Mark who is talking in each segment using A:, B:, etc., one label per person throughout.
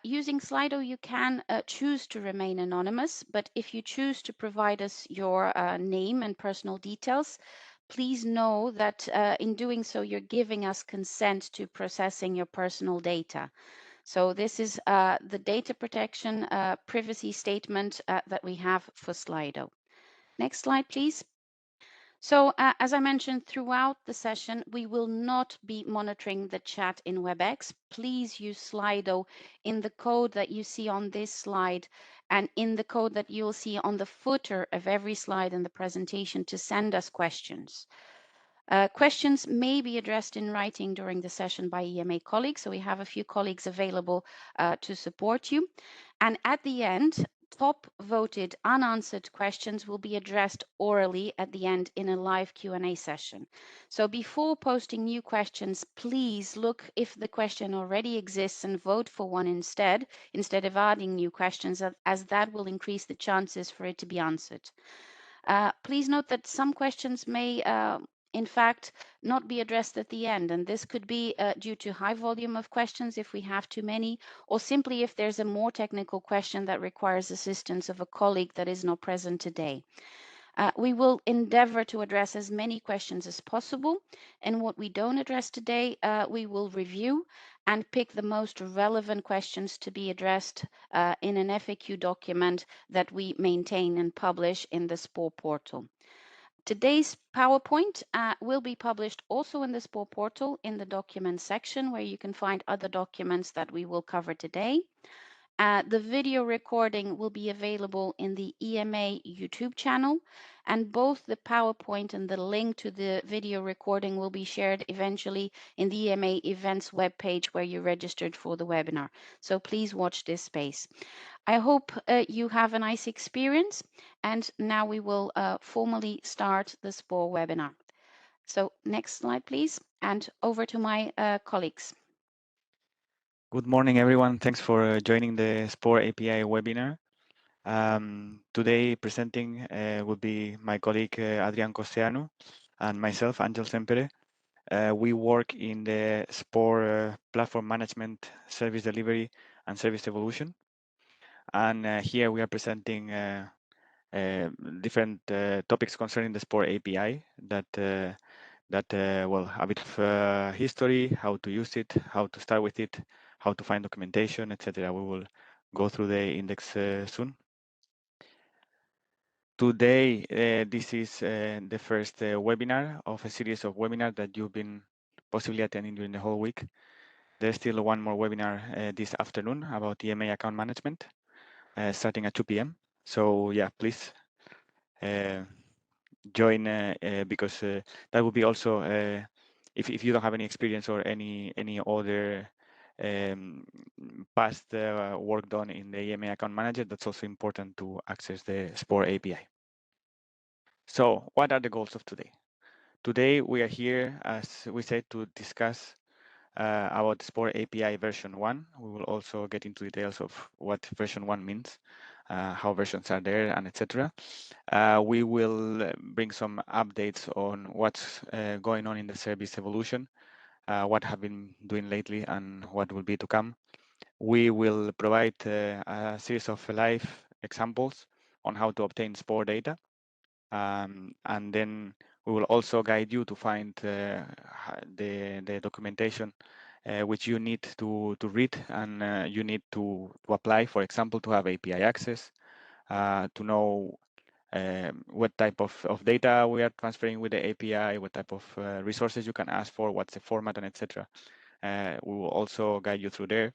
A: Using Slido, you can choose to remain anonymous, but if you choose to provide us your name and personal details, please know that in doing so, you're giving us consent to processing your personal data. So this is the data protection privacy statement that we have for Slido. Next slide, please. So as I mentioned throughout the session, we will not be monitoring the chat in WebEx. Please use Slido in the code that you see on this slide and in the code that you'll see on the footer of every slide in the presentation to send us questions. Questions may be addressed in writing during the session by EMA colleagues, so we have a few colleagues available to support you. And at the end, top voted unanswered questions will be addressed orally at the end in a live Q&A session. So before posting new questions, please look if the question already exists and vote for one instead of adding new questions, as that will increase the chances for it to be answered. Please note that some questions may in fact not be addressed at the end, and this could be due to high volume of questions if we have too many, or simply if there's a more technical question that requires assistance of a colleague that is not present today. We will endeavor to address as many questions as possible, and what we don't address today, we will review and pick the most relevant questions to be addressed in an FAQ document that we maintain and publish in the SPOR portal. Today's PowerPoint will be published also in the SPOR portal in the document section, where you can find other documents that we will cover today. The video recording will be available in the EMA YouTube channel, and both the PowerPoint and the link to the video recording will be shared eventually in the EMA events webpage where you registered for the webinar. So please watch this space. I hope you have a nice experience, and now we will formally start the SPOR webinar. So next slide, please, and over to my colleagues.
B: Good morning, everyone. Thanks for joining the SPOR API webinar. Today presenting will be my colleague Adrian Costeanu and myself, Angel Sempere. We work in the SPOR platform management, service delivery, and service evolution. And here we are presenting different topics concerning the SPOR API well, a bit of history, how to use it, how to start with it, how to find documentation, etc. We will go through the index soon. Today, this is the first webinar of a series of webinars that you've been possibly attending during the whole week. There's still one more webinar this afternoon about EMA account management, starting at 2 p.m. So yeah, please join because that will be also if you don't have any experience or any other past work done in the EMA account manager, that's also important to access the SPOR API. So what are the goals of today? Today we are here, as we said, to discuss about SPOR API version 1. We will also get into details of what version 1 means, how versions are there, and etc. We will bring some updates on what's going on in the service evolution, what have been doing lately, and what will be to come. We will provide a series of live examples on how to obtain SPOR data, and then we will also guide you to find the documentation which you need to read, and you need to apply, for example, to have API access, to know what type of data we are transferring with the API, what type of resources you can ask for, what's the format, and etc. We will also guide you through there.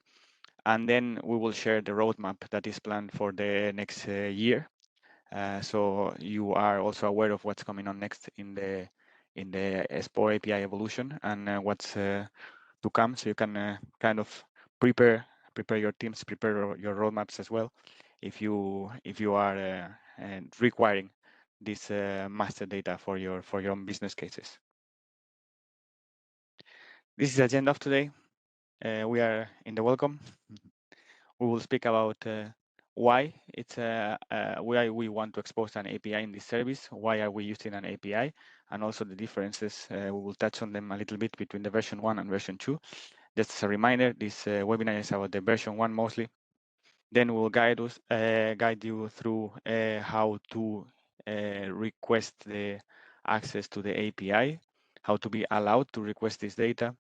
B: And then we will share the roadmap that is planned for the next year. So you are also aware of what's coming on next in the SPOR API evolution and what's to come, so you can kind of prepare your teams, prepare your roadmaps as well, if you are requiring this master data for your own business cases. This is the agenda of today. We are in the welcome. We will speak about why we want to expose an API in this service, why are we using an API, and also the differences. We will touch on them a little bit between the version 1 and version 2. Just as a reminder, this webinar is about the version 1 mostly. Then we'll guide you through how to request the access to the API, how to be allowed to request this data.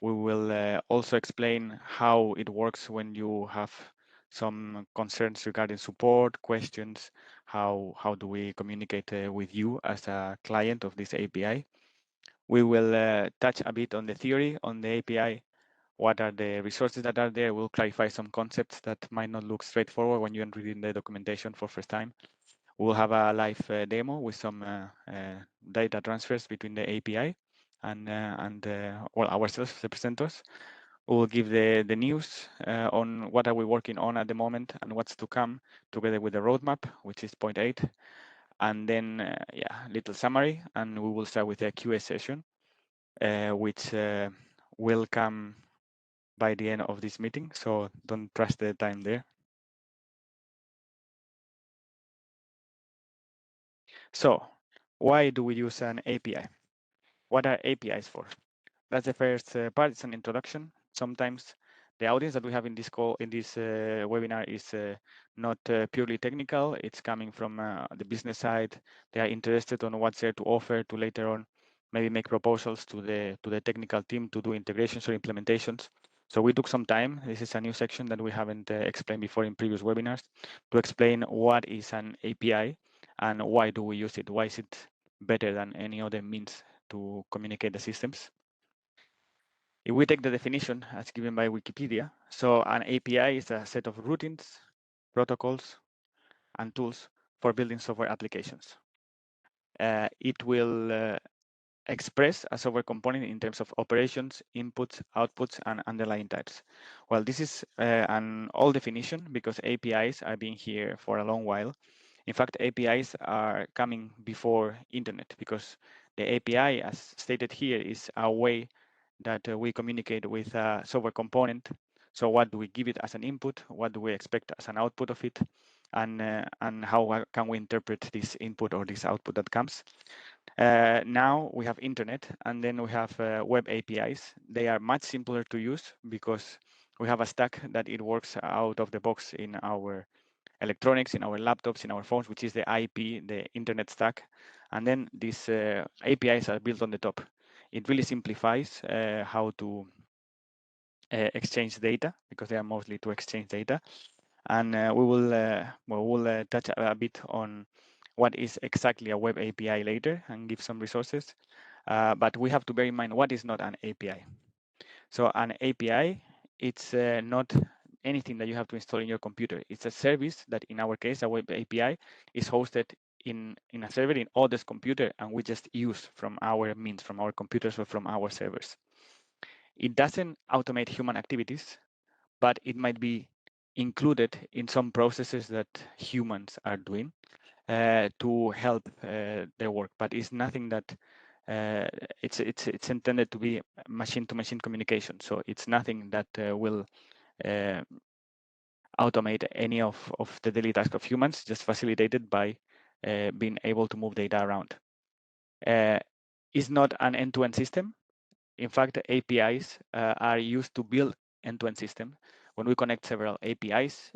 B: We will also explain how it works when you have some concerns regarding support, questions, how do we communicate with you as a client of this API. We will touch a bit on the theory on the API, what are the resources that are there. We'll clarify some concepts that might not look straightforward when you're reading the documentation for first time. We'll have a live demo with some data transfers between the API and well, ourselves, the presenters. We'll give the news on what are we working on at the moment and what's to come, together with the roadmap, which is point 8. And then, yeah, little summary, and we will start with a QA session, which will come by the end of this meeting, so don't trust the time there. So why do we use an API? What are APIs for? That's the first part. It's an introduction. Sometimes the audience that we have in this call, in this webinar, is not purely technical. It's coming from the business side. They are interested on what's there to offer to later on maybe make proposals to the technical team to do integrations or implementations. So we took some time. This is a new section that we haven't explained before in previous webinars, to explain what is an API and why do we use it. Why is it better than any other means to communicate the systems? If we take the definition as given by Wikipedia, so an API is a set of routines, protocols, and tools for building software applications. It will express a software component in terms of operations, inputs, outputs, and underlying types. Well, this is an old definition because APIs have been here for a long while. In fact, APIs are coming before internet, because the API, as stated here, is a way that we communicate with a software component. So what do we give it as an input? What do we expect as an output of it? And how can we interpret this input or this output that comes? Now we have internet, and then we have web APIs. They are much simpler to use because we have a stack that it works out of the box in our electronics, in our laptops, in our phones, which is the IP, the internet stack. And then these APIs are built on the top. It really simplifies how to exchange data, because they are mostly to exchange data. And we will touch a bit on what is exactly a web API later and give some resources. But we have to bear in mind what is not an API. So an API, it's not anything that you have to install in your computer. It's a service that, in our case, a web API, is hosted in a server in others' computer, and we just use from our means, from our computers or from our servers. It doesn't automate human activities, but it might be included in some processes that humans are doing to help their work. But it's nothing that it's intended to be machine-to-machine communication. So it's nothing that will automate any of the daily tasks of humans, just facilitated by being able to move data around. It's not an end-to-end system. In fact, APIs are used to build end-to-end system. When we connect several APIs,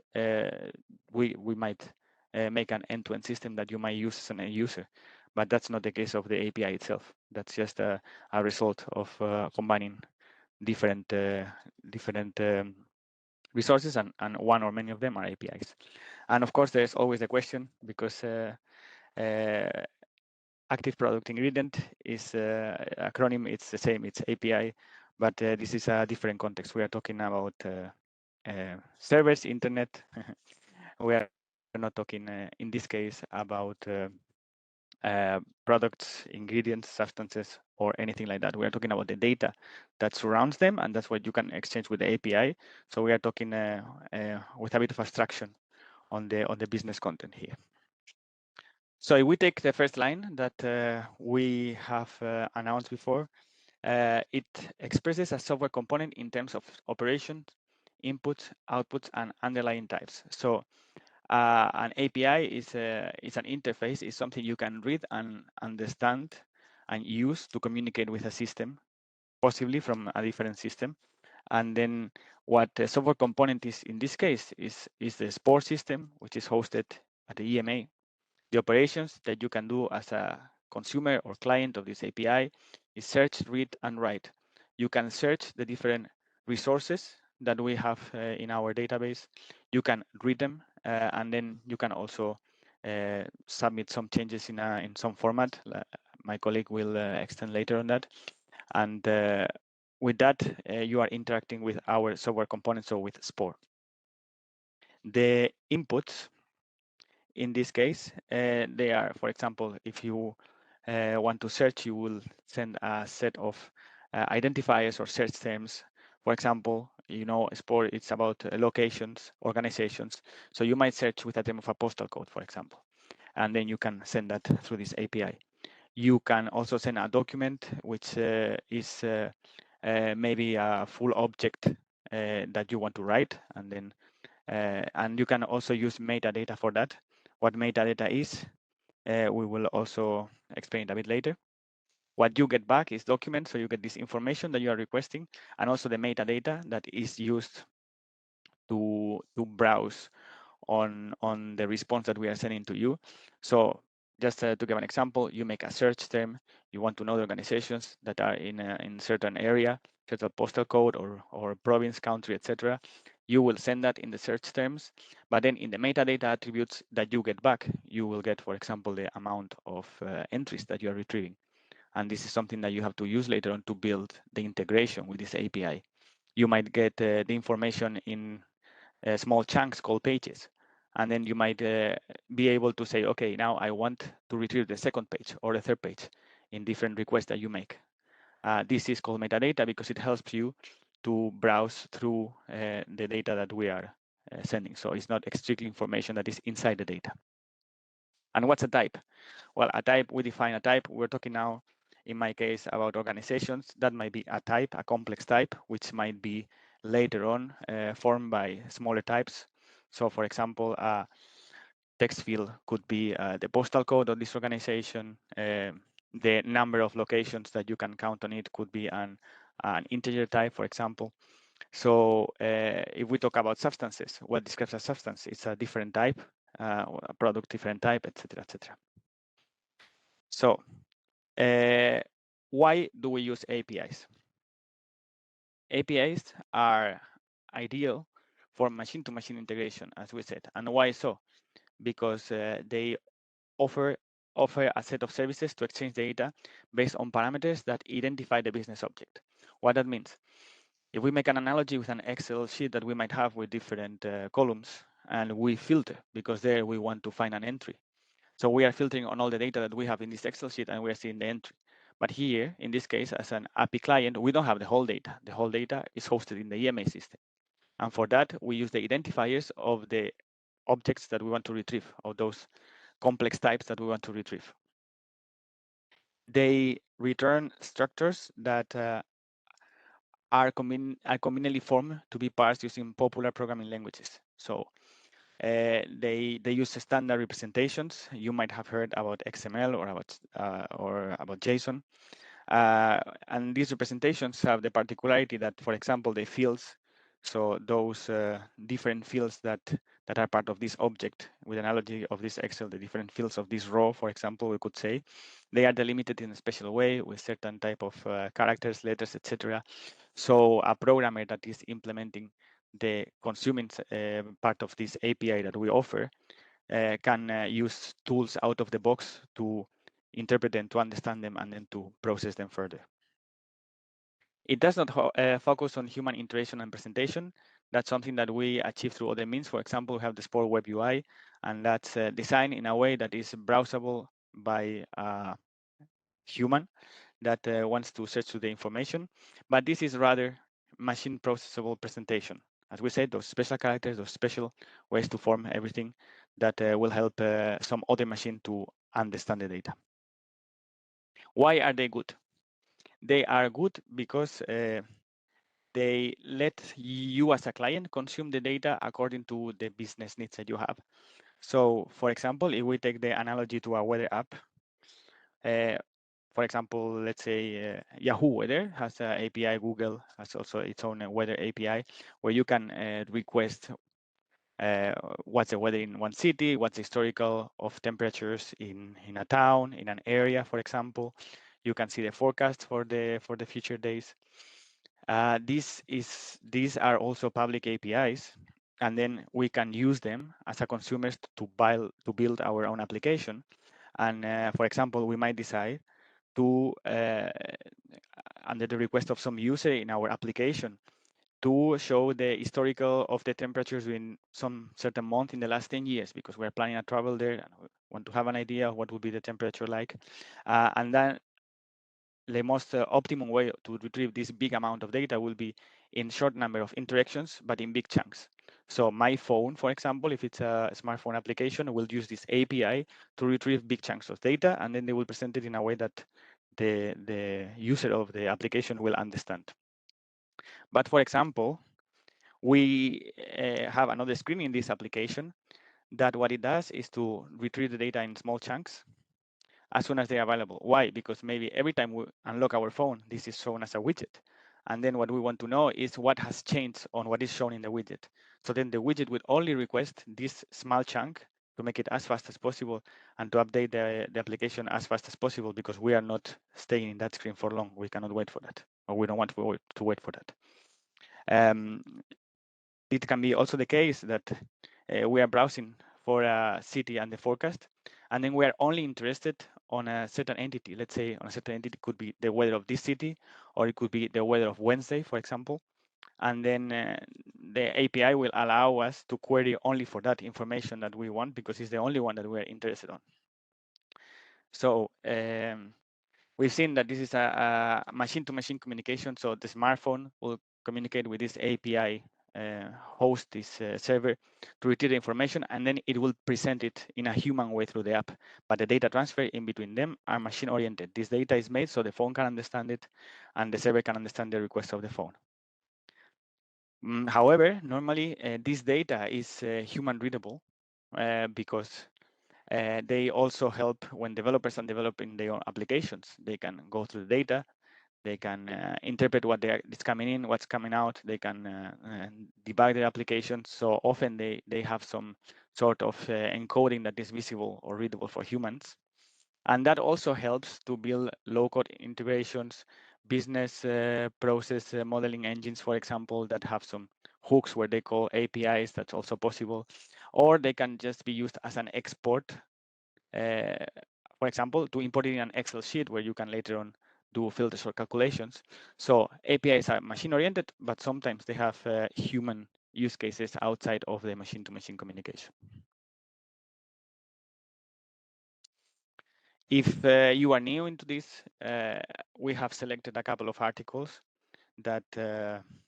B: we might make an end-to-end system that you might use as an end user, but that's not the case of the API itself. That's just a result of combining different resources, and one or many of them are APIs. And of course, there's always the question, because active product ingredient is acronym, it's the same, it's API, but this is a different context. We are talking about servers, internet. We are not talking in this case about products, ingredients, substances, or anything like that. We are talking about the data that surrounds them, and that's what you can exchange with the API. So we are talking with a bit of abstraction on the business content here. So if we take the first line that we have announced before, it expresses a software component in terms of operations, inputs, outputs, and underlying types. So an API is an interface, is something you can read and understand and use to communicate with a system, possibly from a different system. And then what the software component is in this case is the SPOR system, which is hosted at the EMA. The operations that you can do as a consumer or client of this API is search, read, and write. You can search the different resources that we have in our database. You can read them, and then you can also submit some changes in some format. My colleague will extend later on that. And with that, you are interacting with our software components, so with SPOR. The inputs in this case, they are, for example, if you want to search, you will send a set of identifiers or search terms. For example, you know, SPOR, it's about locations, organizations. So you might search with a term of a postal code, for example, and then you can send that through this API. You can also send a document, which is maybe a full object that you want to write, and then and you can also use metadata for that. What metadata is, we will also explain it a bit later. What you get back is documents, so you get this information that you are requesting, and also the metadata that is used to browse on the response that we are sending to you. So just to give an example, you make a search term, you want to know the organizations that are in certain area, certain postal code or province, country, etc. You will send that in the search terms, but then in the metadata attributes that you get back, you will get, for example, the amount of entries that you are retrieving. And this is something that you have to use later on to build the integration with this API. You might get the information in small chunks called pages. And then you might be able to say, okay, now I want to retrieve the second page or the third page in different requests that you make. This is called metadata because it helps you to browse through the data that we are sending. So it's not strictly information that is inside the data. And what's a type? Well, a type, we define a type. We're talking now, in my case, about organizations. That might be a type, a complex type, which might be later on formed by smaller types. So for example, a text field could be the postal code of this organization. The number of locations that you can count on it could be an integer type, for example. So if we talk about substances, what describes a substance? It's a different type, a product, different type, etc., etc. So why do we use APIs? APIs are ideal for machine-to-machine integration, as we said. And why so? Because they offer a set of services to exchange data based on parameters that identify the business object. What that means? If we make an analogy with an Excel sheet that we might have with different columns, and we filter because there we want to find an entry. So we are filtering on all the data that we have in this Excel sheet and we're seeing the entry. But here, in this case, as an API client, we don't have the whole data. The whole data is hosted in the EMA system. And for that, we use the identifiers of the objects that we want to retrieve, of those complex types that we want to retrieve. They return structures that are conveniently formed to be parsed using popular programming languages. So they use standard representations. You might have heard about XML or about JSON. And these representations have the particularity that, for example, the fields, so those different fields that are part of this object, with analogy of this Excel, the different fields of this row, for example, we could say, they are delimited in a special way with certain type of characters, letters, etc. So a programmer that is implementing the consuming part of this API that we offer can use tools out of the box to interpret them, to understand them, and then to process them further. It does not focus on human interaction and presentation. That's something that we achieve through other means. For example, we have the SPOR Web UI, and that's designed in a way that is browsable by a human that wants to search through the information. But this is rather machine processable presentation. As we said, those special characters, those special ways to form everything that will help some other machine to understand the data. Why are they good? They are good because they let you as a client consume the data according to the business needs that you have. So for example, if we take the analogy to a weather app, For example, let's say Yahoo Weather has an API, Google has also its own weather API, where you can request what's the weather in one city, what's the historical of temperatures in a town, in an area, for example. You can see the forecast for the future days. These are also public APIs, and then we can use them as a consumers to build our own application. And for example, we might decide to, under the request of some user in our application, to show the historical of the temperatures in some certain month in the last 10 years, because we're planning a travel there and we want to have an idea of what would be the temperature like. And then the most optimum way to retrieve this big amount of data will be in short number of interactions, but in big chunks. So my phone, for example, if it's a smartphone application, will use this API to retrieve big chunks of data, and then they will present it in a way that the user of the application will understand. But for example, we have another screen in this application that what it does is to retrieve the data in small chunks as soon as they're available. Why? Because maybe every time we unlock our phone, this is shown as a widget. And then what we want to know is what has changed on what is shown in the widget. So then the widget would only request this small chunk to make it as fast as possible and to update the application as fast as possible, because we are not staying in that screen for long. We cannot wait for that, or we don't want to wait for that. It can be also the case that we are browsing for a city and the forecast, and then we are only interested on a certain entity. Let's say on a certain entity could be the weather of this city, or it could be the weather of Wednesday, for example. And then the API will allow us to query only for that information that we want, because it's the only one that we're interested on. So we've seen that this is a machine-to-machine communication. So the smartphone will communicate with this API host, this server, to retrieve the information, and then it will present it in a human way through the app. But the data transfer in between them are machine-oriented. This data is made so the phone can understand it, and the server can understand the request of the phone. However, normally this data is human readable because they also help when developers are developing their own applications. They can go through the data, they can interpret what is coming in, what's coming out, they can debug their applications. So often they have some sort of encoding that is visible or readable for humans. And that also helps to build low-code integrations, business process modeling engines, for example, that have some hooks where they call APIs. That's also possible. Or they can just be used as an export, for example, to import it in an Excel sheet where you can later on do filters or calculations. So APIs are machine-oriented, but sometimes they have human use cases outside of the machine-to-machine communication. If you are new into this, we have selected a couple of articles that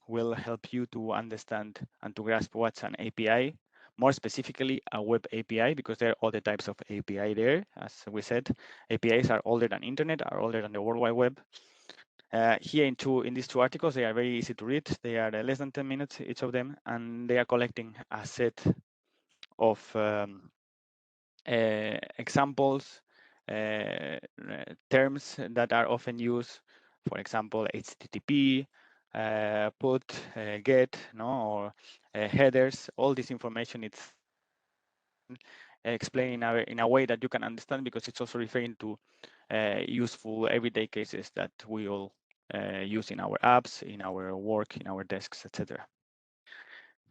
B: will help you to understand and to grasp what's an API, more specifically a web API, because there are other types of API there. As we said, APIs are older than internet, are older than the World Wide Web. Here in these two articles, they are very easy to read. They are less than 10 minutes, each of them, and they are collecting a set of examples, terms that are often used, for example, HTTP, put, get, no, or headers. All this information it's explained in a way that you can understand, because it's also referring to useful everyday cases that we all use in our apps, in our work, in our desks, etc.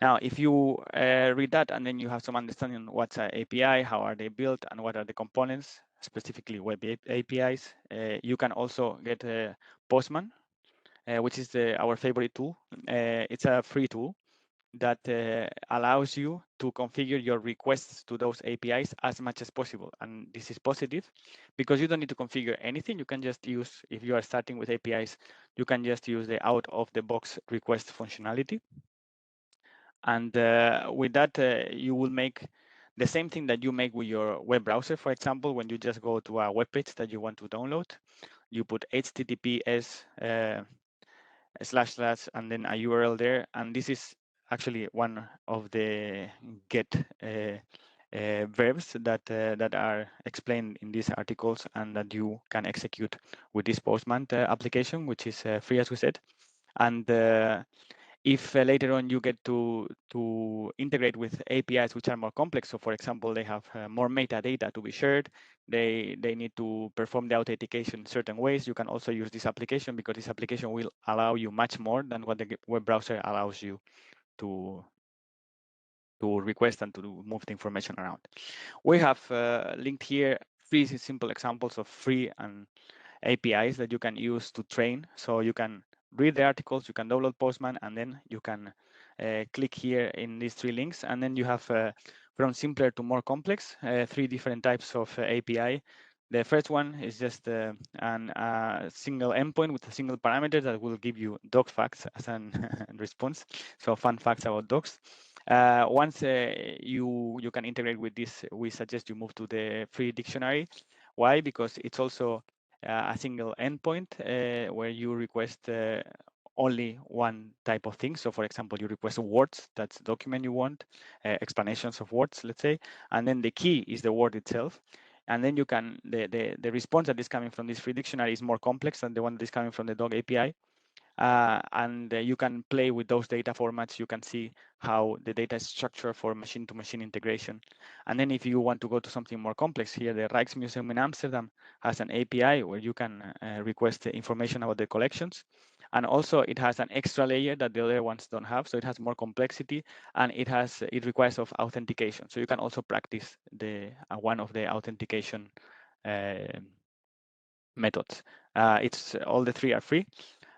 B: Now, if you read that and then you have some understanding on what's an API, how are they built, and what are the components, specifically web APIs, you can also get Postman, which is our favorite tool. It's a free tool that allows you to configure your requests to those APIs as much as possible. And this is positive because you don't need to configure anything. You can just use, if you are starting with APIs, you can just use the out-of-the-box request functionality. And with that, you will make the same thing that you make with your web browser. For example, when you just go to a web page that you want to download, you put HTTPS / and then a URL there. And this is actually one of the get verbs that are explained in these articles and that you can execute with this Postman application, which is free, as we said. And if later on you get to integrate with APIs which are more complex, so for example, they have more metadata to be shared, they need to perform the authentication in certain ways, you can also use this application, because this application will allow you much more than what the web browser allows you to request and to move the information around. We have linked here 3 simple examples of free and APIs that you can use to train. So you can read the articles, you can download Postman, and then you can click here in these 3 links. And then you have from simpler to more complex, 3 different types of API. The first one is just a single endpoint with a single parameter that will give you dog facts as a response. So fun facts about dogs. Once you can integrate with this, we suggest you move to the free dictionary. Why? Because it's also a single endpoint where you request only one type of thing. So for example, you request words, that's the document you want, explanations of words, let's say, and then the key is the word itself. And then you can, the response that is coming from this free dictionary is more complex than the one that is coming from the dog API. And you can play with those data formats. You can see how the data is structured for machine-to-machine integration. And then if you want to go to something more complex, here the Rijksmuseum in Amsterdam has an API where you can request information about the collections. And also it has an extra layer that the other ones don't have, so it has more complexity, and it requires of authentication. So you can also practice the one of the authentication methods. It's all the 3 are free.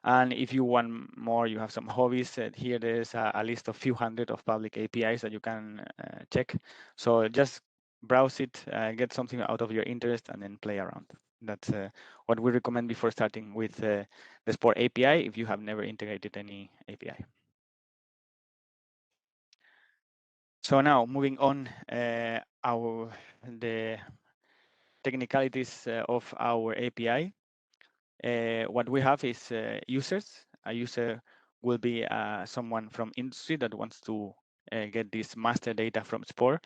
B: And if you want more, you have some hobbies. Here there's a list of few hundred of public APIs that you can check. So just browse it, get something out of your interest, and then play around. That's what we recommend before starting with the SPOR API if you have never integrated any API. So now moving on, the technicalities of our API. What we have is users. A user will be someone from industry that wants to get this master data from SPOR.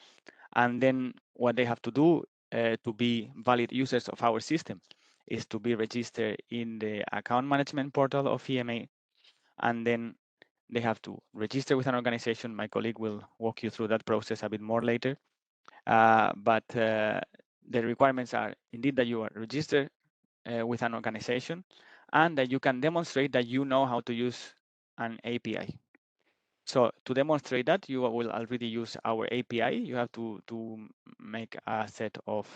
B: And then what they have to do to be valid users of our system is to be registered in the account management portal of EMA. And then they have to register with an organization. My colleague will walk you through that process a bit more later. But the requirements are indeed that you are registered with an organization, and that you can demonstrate that you know how to use an API. So to demonstrate that, you will already use our API. You have to make a set of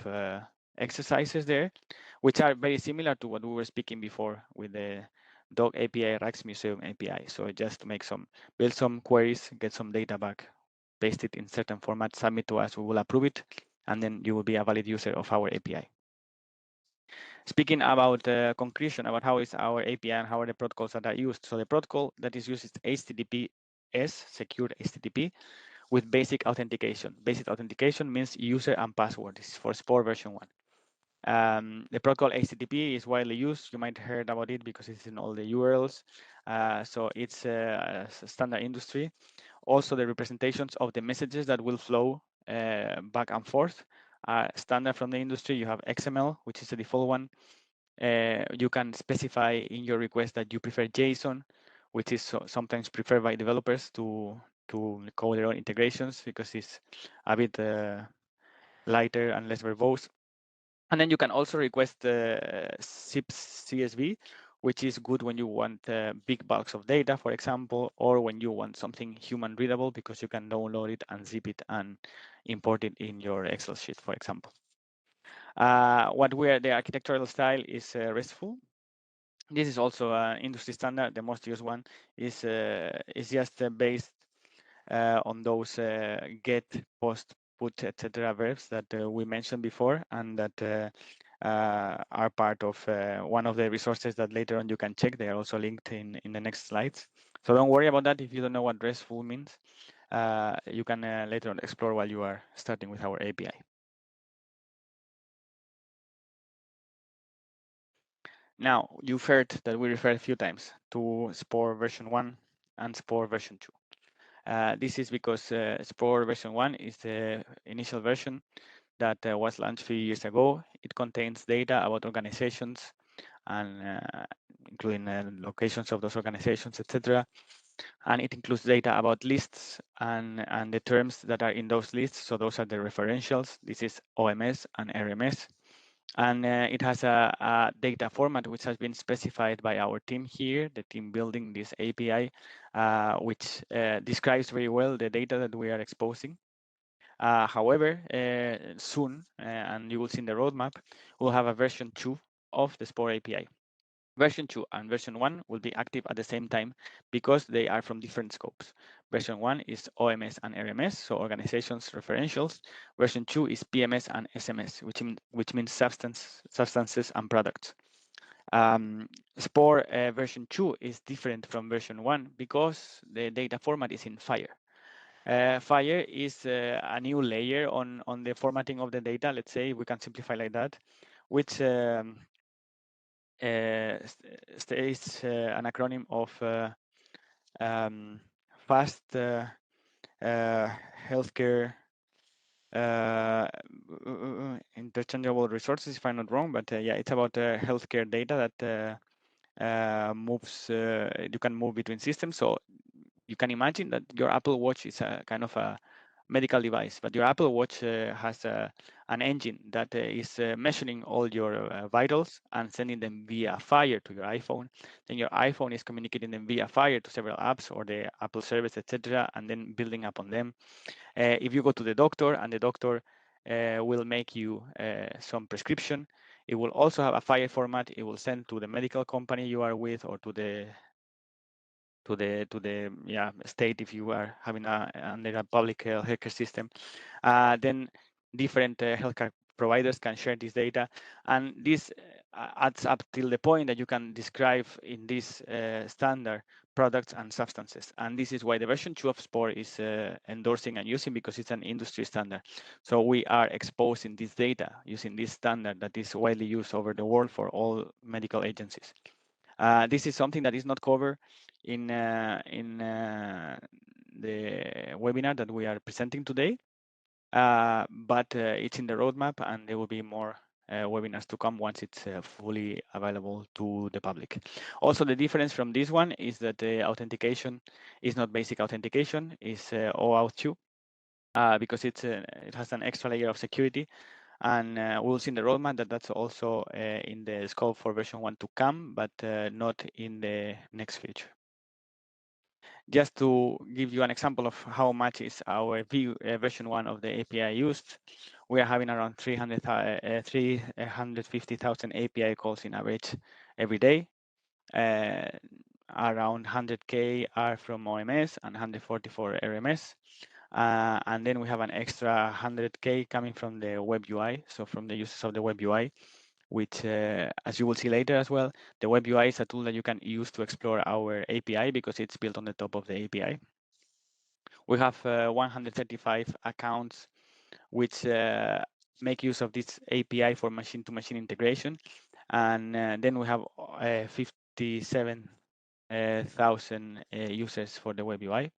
B: exercises there, which are very similar to what we were speaking before with the dog API, Rijksmuseum API. So just make build some queries, get some data back, paste it in certain format, submit to us, we will approve it, and then you will be a valid user of our API. Speaking about conclusion about how is our API and how are the protocols that are used. So the protocol that is used is HTTPS, secure HTTP, with basic authentication. Basic authentication means user and password. This is for SPOR version 1. The protocol HTTP is widely used. You might have heard about it because it's in all the URLs. So it's a standard industry. Also, the representations of the messages that will flow back and forth are standard from the industry. You have XML, which is the default one. You can specify in your request that you prefer JSON, which is sometimes preferred by developers to code their own integrations because it's a bit lighter and less verbose. And then you can also request zip CSV, which is good when you want big bulks of data, for example, or when you want something human readable because you can download it and zip it and import it in your Excel sheet, for example. The architectural style is RESTful. This is also an industry standard. The most used one is just based on those get, post, put, etc. verbs that we mentioned before, and that are part of one of the resources that later on you can check. They are also linked in the next slides. So don't worry about that if you don't know what RESTful means. You can later on explore while you are starting with our API. Now, you've heard that we refer a few times to SPOR version 1 and SPOR version 2. This is because SPOR version 1 is the initial version that was launched a few years ago. It contains data about organizations and including locations of those organizations, etc. And it includes data about lists and the terms that are in those lists. So those are the referentials. This is OMS and RMS. And it has a data format which has been specified by our team here, the team building this API, which describes very well the data that we are exposing. However, soon, and you will see in the roadmap, we'll have a version 2 of the SPOR API. Version 2 and version 1 will be active at the same time because they are from different scopes. Version 1 is OMS and RMS, so organizations referentials. Version 2 is PMS and SMS, which means substances and products. SPOR version 2 is different from version 1 because the data format is in FHIR. FHIR is a new layer on the formatting of the data. Let's say we can simplify like that, which is an acronym of fast healthcare interchangeable resources, if I'm not wrong, but yeah, it's about healthcare data that moves, you can move between systems. So you can imagine that your Apple Watch is a kind of a medical device, but your Apple Watch has an engine that is measuring all your vitals and sending them via FHIR to your iPhone. Then your iPhone is communicating them via FHIR to several apps or the Apple service, etc., and then building up on them. If you go to the doctor and the doctor will make you some prescription, it will also have a FHIR format. It will send to the medical company you are with or to the state if you are having under a public healthcare system. Then different healthcare providers can share this data, and this adds up till the point that you can describe in this standard products and substances. And this is why the version 2 of SPOR is endorsing and using, because it's an industry standard. So we are exposing this data using this standard that is widely used over the world for all medical agencies. This is something that is not covered in the webinar that we are presenting today, but it's in the roadmap, and there will be more webinars to come once it's fully available to the public. Also, the difference from this one is that the authentication is not basic authentication, it's OAuth 2, because it has an extra layer of security. And we'll see in the roadmap that that's also in the scope for version 1 to come, but not in the next future. Just to give you an example of how much is our version 1 of the API used, we are having around 350,000 API calls in average every day. Around 100K are from OMS and 144 RMS. And then we have an extra 100K coming from the web UI, so from the users of the web UI, which, as you will see later as well, the web UI is a tool that you can use to explore our API because it's built on the top of the API. We have 135 accounts which make use of this API for machine-to-machine integration. And then we have 57,000 users for the web UI.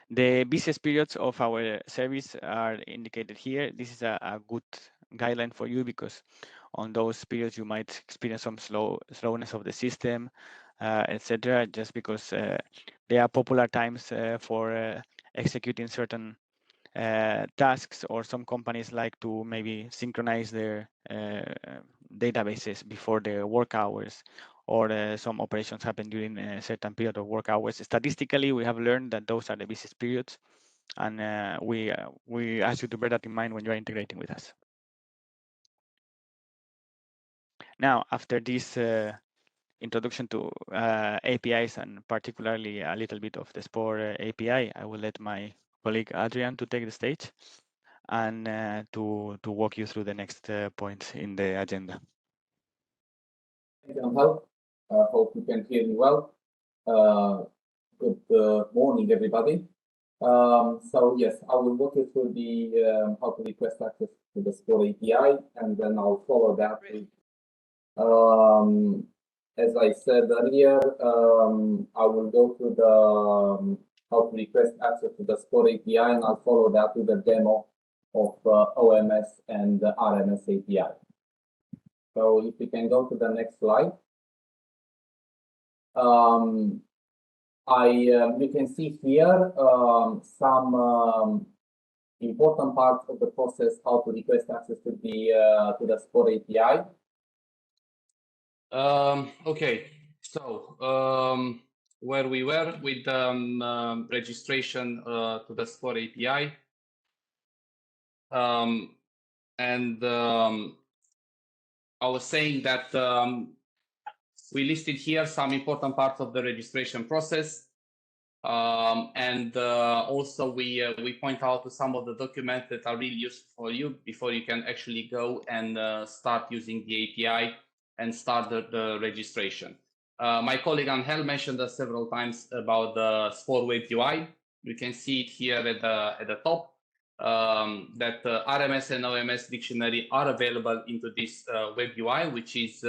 B: The busiest periods of our service are indicated here. This is a good guideline for you because on those periods you might experience some slowness of the system, etc. Just because they are popular times for executing certain tasks, or some companies like to maybe synchronize their databases before their work hours, or some operations happen during a certain period of work hours. Statistically, we have learned that those are the busiest periods, and we ask you to bear that in mind when you are integrating with us. Now, after this introduction to APIs, and particularly a little bit of the SPOR API, I will let my colleague Adrian to take the stage and to walk you through the next points in the agenda.
C: Thank you, Angel. Hope you can hear me well. Good morning, everybody. So yes, I will walk you through the how to request access to the SPOR API, and then I'll follow that with, as I said earlier, I will go through the how to request access to the SPOR API, and I'll follow that with a demo of OMS and the RMS API. So if we can go to the next slide. You can see here some important parts of the process, how to request access to the SPOR API.
D: Okay, so where we were with registration to the SPOR API, I was saying that we listed here some important parts of the registration process, also we point out to some of the documents that are really useful for you before you can actually go and start using the API and start the registration. My colleague Angel mentioned us several times about the SPOR Web UI. You can see it here at the top, that RMS and OMS dictionary are available into this Web UI, which is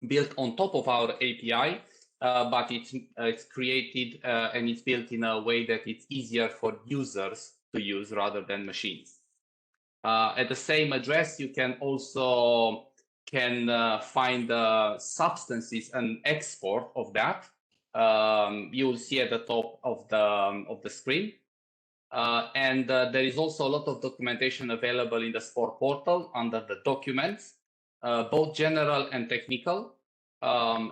D: built on top of our API, but it's created and it's built in a way that it's easier for users to use rather than machines. At the same address, you can also find the substances and export of that. You will see at the top of the screen. There is also a lot of documentation available in the SPOR portal under the documents, both general and technical. The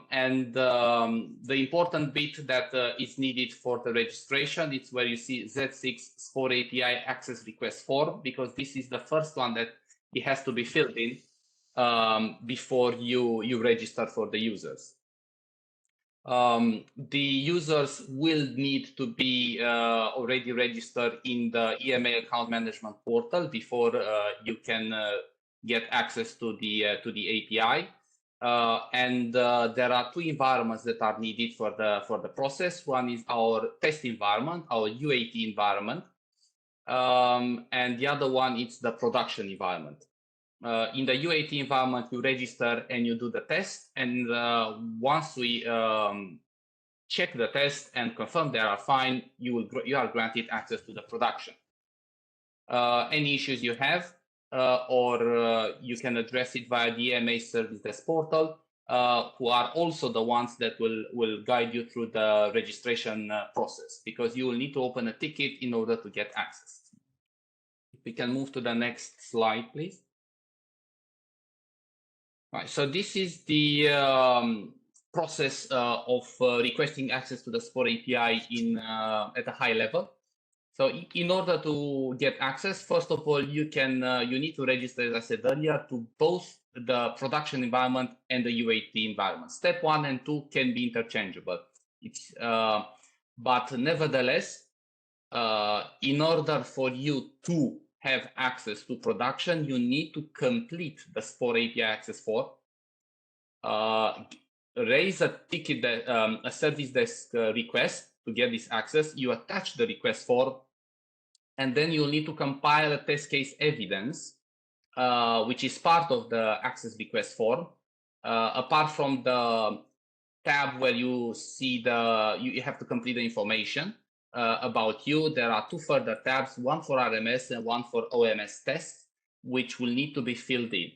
D: important bit that is needed for the registration, it's where you see Z6 SPOR API access request form, because this is the first one that it has to be filled in before you register for the users. The users will need to be already registered in the EMA account management portal before you can get access to the API. There are two environments that are needed for the process. One is our test environment, our UAT environment, and the other one is the production environment. In the UAT environment, you register and you do the test, and once we check the test and confirm they are fine, you are granted access to the production. Any issues you have, or you can address it via the EMA Service Desk portal, who are also the ones that will guide you through the registration process, because you will need to open a ticket in order to get access. If we can move to the next slide, please. Right, so this is the process of requesting access to the SPOR API at a high level. So in order to get access, first of all, you need to register, as I said earlier, to both the production environment and the UAT environment. Step 1 and 2 can be interchangeable. But nevertheless, in order for you to have access to production, you need to complete the SPOR API access form, raise a ticket, a service desk request to get this access. You attach the request form, and then you'll need to compile a test case evidence, which is part of the access request form. Apart from the tab where you see you have to complete the information about you, there are two further tabs, one for RMS and one for OMS tests, which will need to be filled in.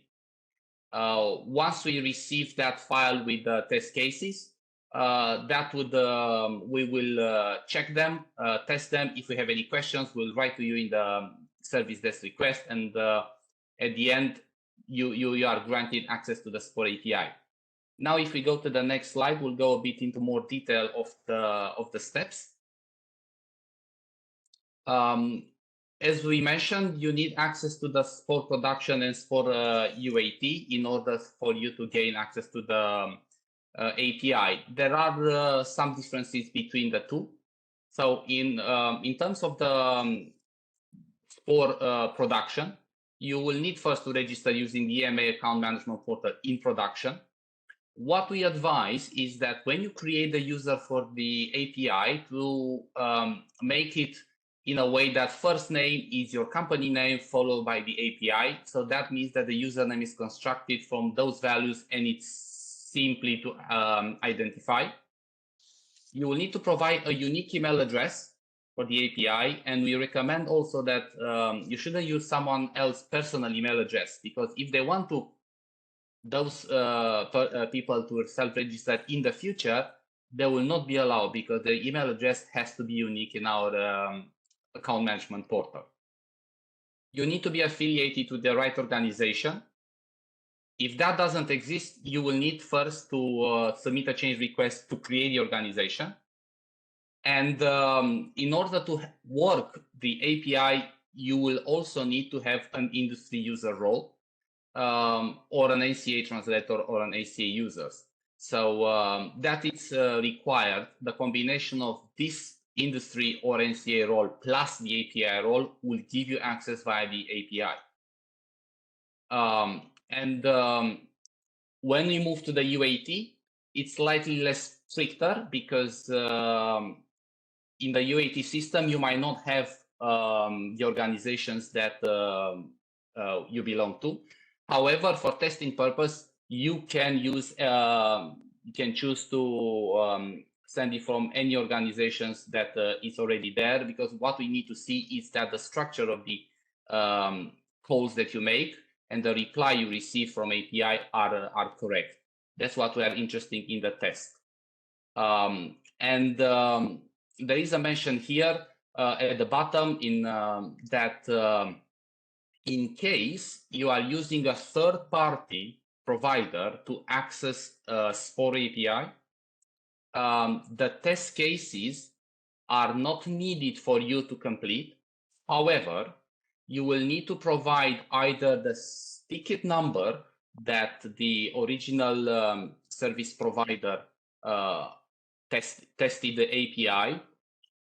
D: Once we receive that file with the test cases, we will check them, test them. If we have any questions, we'll write to you in the service desk request, and at the end, you are granted access to the SPOR API. Now, if we go to the next slide, we'll go a bit into more detail of the steps. As we mentioned, you need access to the SPOR production and SPOR UAT in order for you to gain access to the API. There are some differences between the two. So in terms of the SPOR production, you will need first to register using the EMA account management portal in production. What we advise is that when you create the user for the API, to make it in a way that first name is your company name followed by the API. So that means that the username is constructed from those values and it's simply to identify. you will need to provide a unique email address for the API, and we recommend also that you shouldn't use someone else's personal email address, because if they want to those people to self-register in the future, they will not be allowed because the email address has to be unique in our account management portal. You need to be affiliated to the right organization. If that doesn't exist, you will need first to submit a change request to create the organization. And in order to work the API, you will also need to have an industry user role, or an ACA translator or an ACA users. So that is required. The combination of this industry or NCA role plus the API role will give you access via the API. When we move to the UAT, it's slightly less stricter because in the UAT system, you might not have the organizations that you belong to. However, for testing purpose, you can use you can choose to send it from any organizations that is already there, because what we need to see is that the structure of the calls that you make and the reply you receive from API are correct. That's what we are interested in the test. There is a mention here at the bottom in that in case you are using a third-party provider to access SPOR API, the test cases are not needed for you to complete. However, you will need to provide either the ticket number that the original service provider tested the API,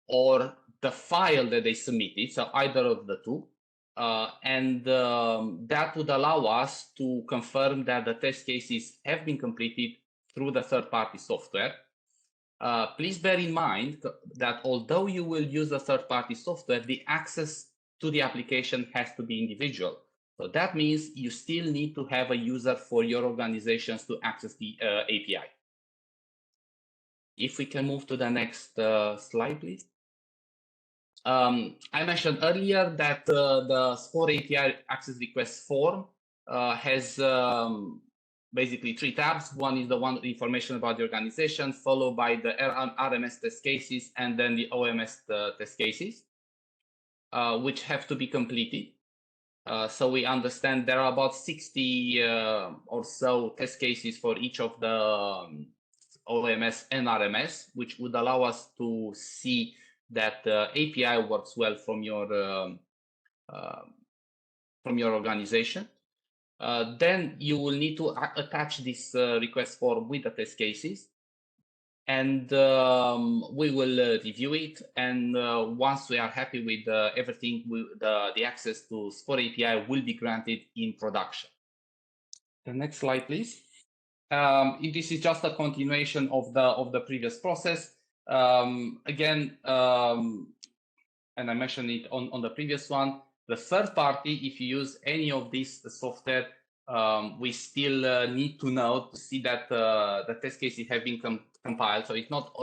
D: or the file that they submitted, so either of the two. That would allow us to confirm that the test cases have been completed through the third-party software. Please bear in mind that although you will use a third-party software, the access to the application has to be individual. So that means you still need to have a user for your organizations to access the API. If we can move to the next slide, please. I mentioned earlier that the SPOR API access request form has basically 3 tabs. One is the one information about the organization, followed by the RMS test cases, and then the OMS test cases, which have to be completed. So we understand there are about 60 or so test cases for each of the OMS and RMS, which would allow us to see that the API works well from your organization. Then you will need to attach this request form with the test cases, and we will review it. And once we are happy with everything, the access to SPOR API will be granted in production. The next slide, please. This is just a continuation of the previous process. Again, and I mentioned it on the previous one, the third party, if you use any of this software, we still need to know to see that the test cases have been compiled. So it's not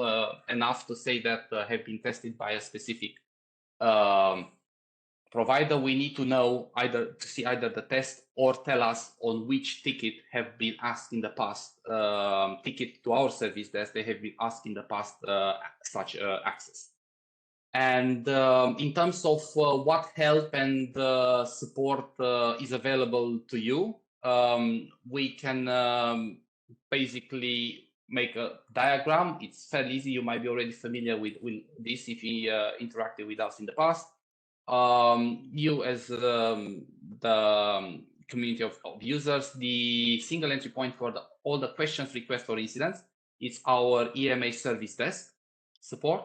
D: enough to say that have been tested by a specific provider. We need to know to see either the test or tell us on which ticket have been asked in the past, ticket to our service desk, they have been asked in the past such access. And in terms of what help and support is available to you, we can basically make a diagram. It's fairly easy. You might be already familiar with this if you interacted with us in the past. You as the community of users, the single entry point for all the questions, requests, or incidents is our EMA service desk support.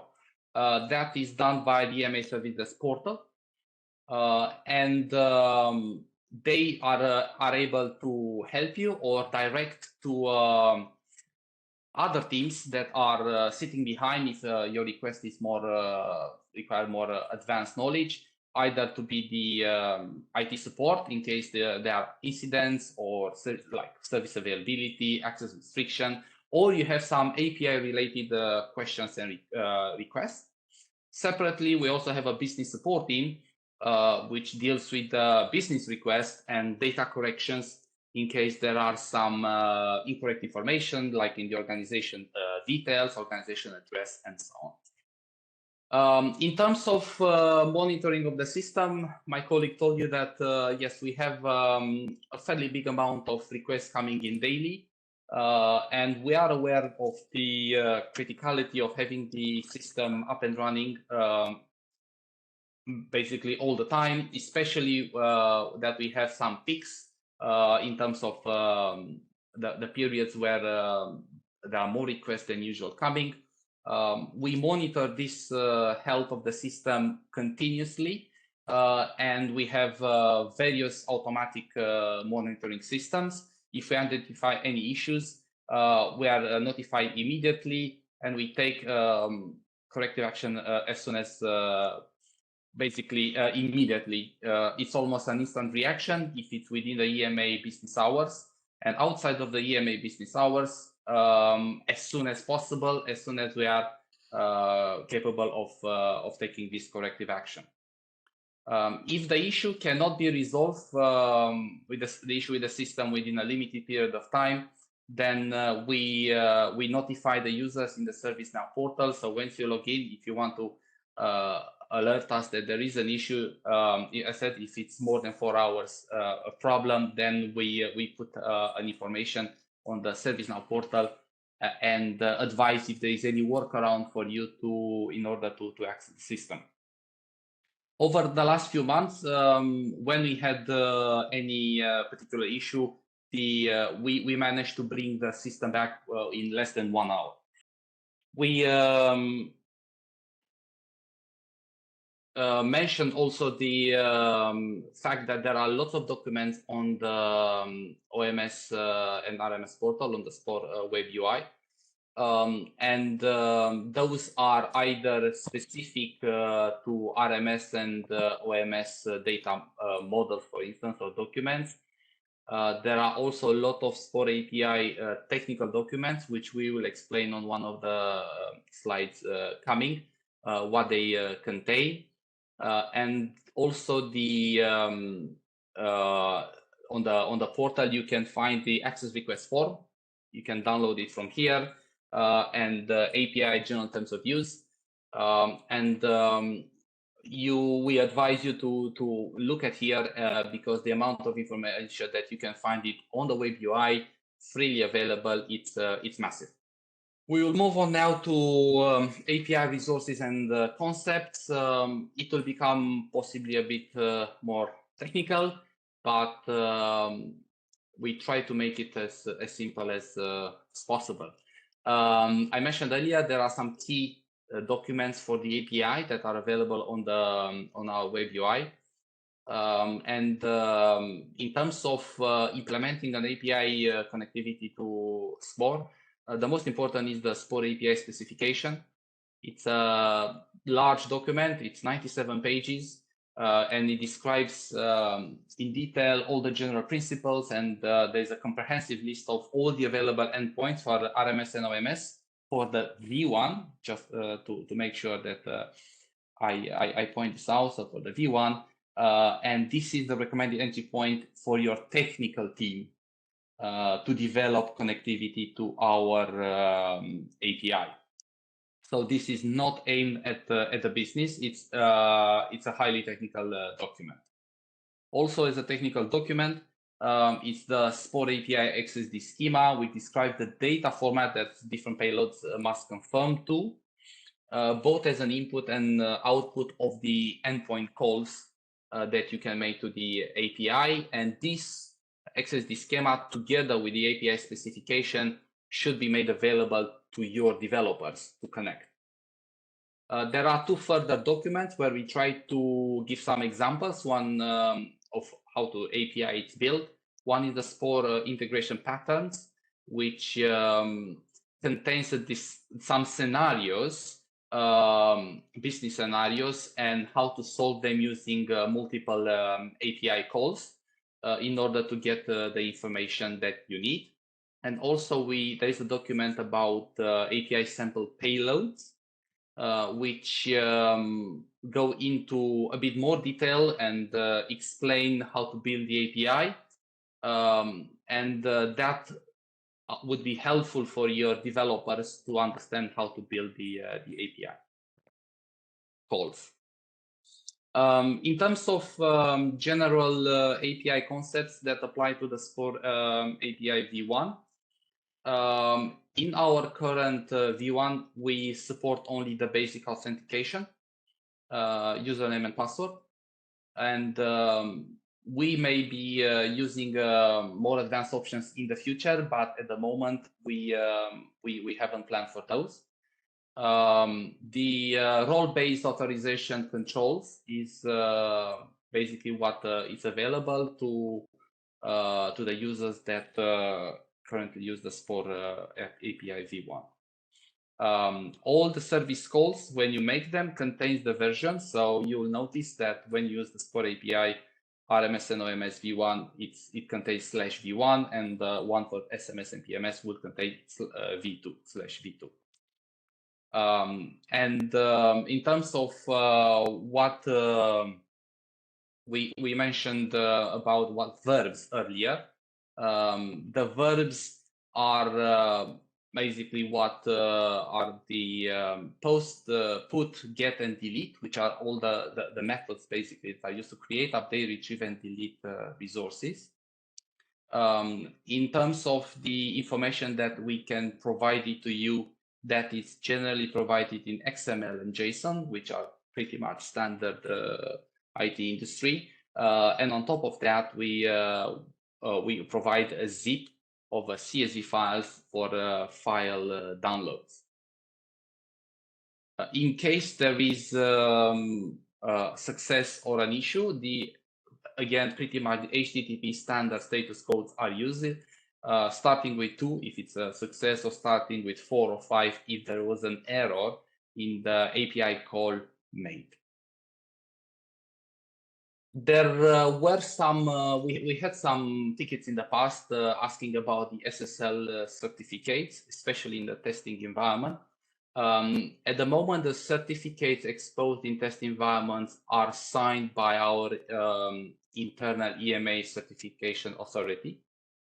D: That is done by the EMA service desk portal, and they are able to help you or direct to other teams that are sitting behind if your request is require more advanced knowledge, either to be the IT support in case there are incidents or like service availability, access restriction, or you have some API-related questions and requests. Separately, we also have a business support team, which deals with business requests and data corrections in case there are some incorrect information, like in the organization details, organization address, and so on. In terms of monitoring of the system, my colleague told you that, yes, we have a fairly big amount of requests coming in daily. And we are aware of the criticality of having the system up and running basically all the time, especially that we have some peaks in terms of the periods where there are more requests than usual coming. We monitor this health of the system continuously, and we have various automatic monitoring systems. If we identify any issues, we are notified immediately, and we take corrective action as soon as basically immediately. It's almost an instant reaction if it's within the EMA business hours, and outside of the EMA business hours, as soon as possible, as soon as we are capable of taking this corrective action. If the issue cannot be resolved with the issue with the system within a limited period of time, then we notify the users in the ServiceNow portal. So once you log in, if you want to alert us that there is an issue, I said if it's more than 4 hours a problem, then we put an information on the ServiceNow portal and advise if there is any workaround for you in order to access the system. Over the last few months, when we had any particular issue, we managed to bring the system back in less than 1 hour. We mentioned also the fact that there are lots of documents on the OMS and RMS portal on the SPOR web UI. And those are either specific to RMS and OMS data models, for instance, or documents. There are also a lot of SPOR API technical documents, which we will explain on one of the slides coming, what they contain. And also the on the portal, you can find the access request form. You can download it from here. And the API general terms of use, we advise you to look at here because the amount of information that you can find it on the web UI freely available, it's massive. We will move on now to API resources and concepts. It will become possibly a bit more technical, but we try to make it as simple as possible. I mentioned earlier there are some key documents for the API that are available on our web UI. In terms of implementing an API connectivity to SPOR, the most important is the SPOR API specification. It's a large document. It's 97 pages. And it describes in detail all the general principles, and there's a comprehensive list of all the available endpoints for the RMS and OMS for the V1, just to make sure that I point this out. So for the V1, and this is the recommended entry point for your technical team to develop connectivity to our API. So this is not aimed at the business. It's a highly technical document. Also, as a technical document, it's the SPOR API XSD schema. We describe the data format that different payloads must conform to, both as an input and output of the endpoint calls that you can make to the API. And this XSD schema, together with the API specification, should be made available to your developers to connect. There are two further documents where we try to give some examples. One of how to API it's built. One is the SPOR integration patterns, which contains some scenarios, business scenarios, and how to solve them using multiple API calls in order to get the information that you need. And also there is a document about API sample payloads, which go into a bit more detail and explain how to build the API. And that would be helpful for your developers to understand how to build the API calls. In terms of general API concepts that apply to the SPOR API v1, in our current v1, we support only the basic authentication, username and password, and we may be using more advanced options in the future, but at the moment we haven't planned for those. The role-based authorization controls is basically what is available to the users that currently use the SPOR API v1. All the service calls, when you make them, contains the version. So you will notice that when you use the SPOR API, RMS and OMS v1, it contains /v1, and one for SMS and PMS would contain v2/v2. In terms of what we mentioned about what verbs earlier, the verbs are basically what are the post, put, get, and delete, which are all the methods basically that are used to create, update, retrieve, and delete resources. In terms of the information that we can provide it to you, that is generally provided in XML and JSON, which are pretty much standard IT industry. And on top of that, we provide a zip of CSV files for file downloads. In case there is success or an issue, again, pretty much the HTTP standard status codes are used, starting with 2 if it's a success, or starting with 4 or 5 if there was an error in the API call made. There were some, we had some tickets in the past asking about the SSL certificates, especially in the testing environment. At the moment, the certificates exposed in test environments are signed by our internal EMA certification authority,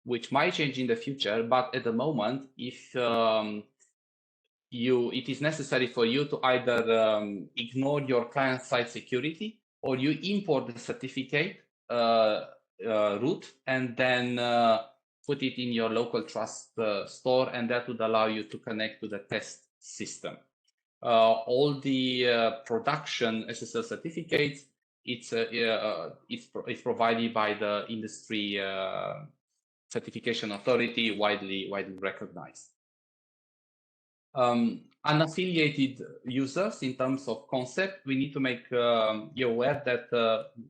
D: which might change in the future. But at the moment, if it is necessary for you to either ignore your client-side security, or you import the certificate root and then put it in your local trust store, and that would allow you to connect to the test system. All the production SSL certificates, it's provided by the industry certification authority, widely recognized. Unaffiliated users, in terms of concept, we need to make you aware that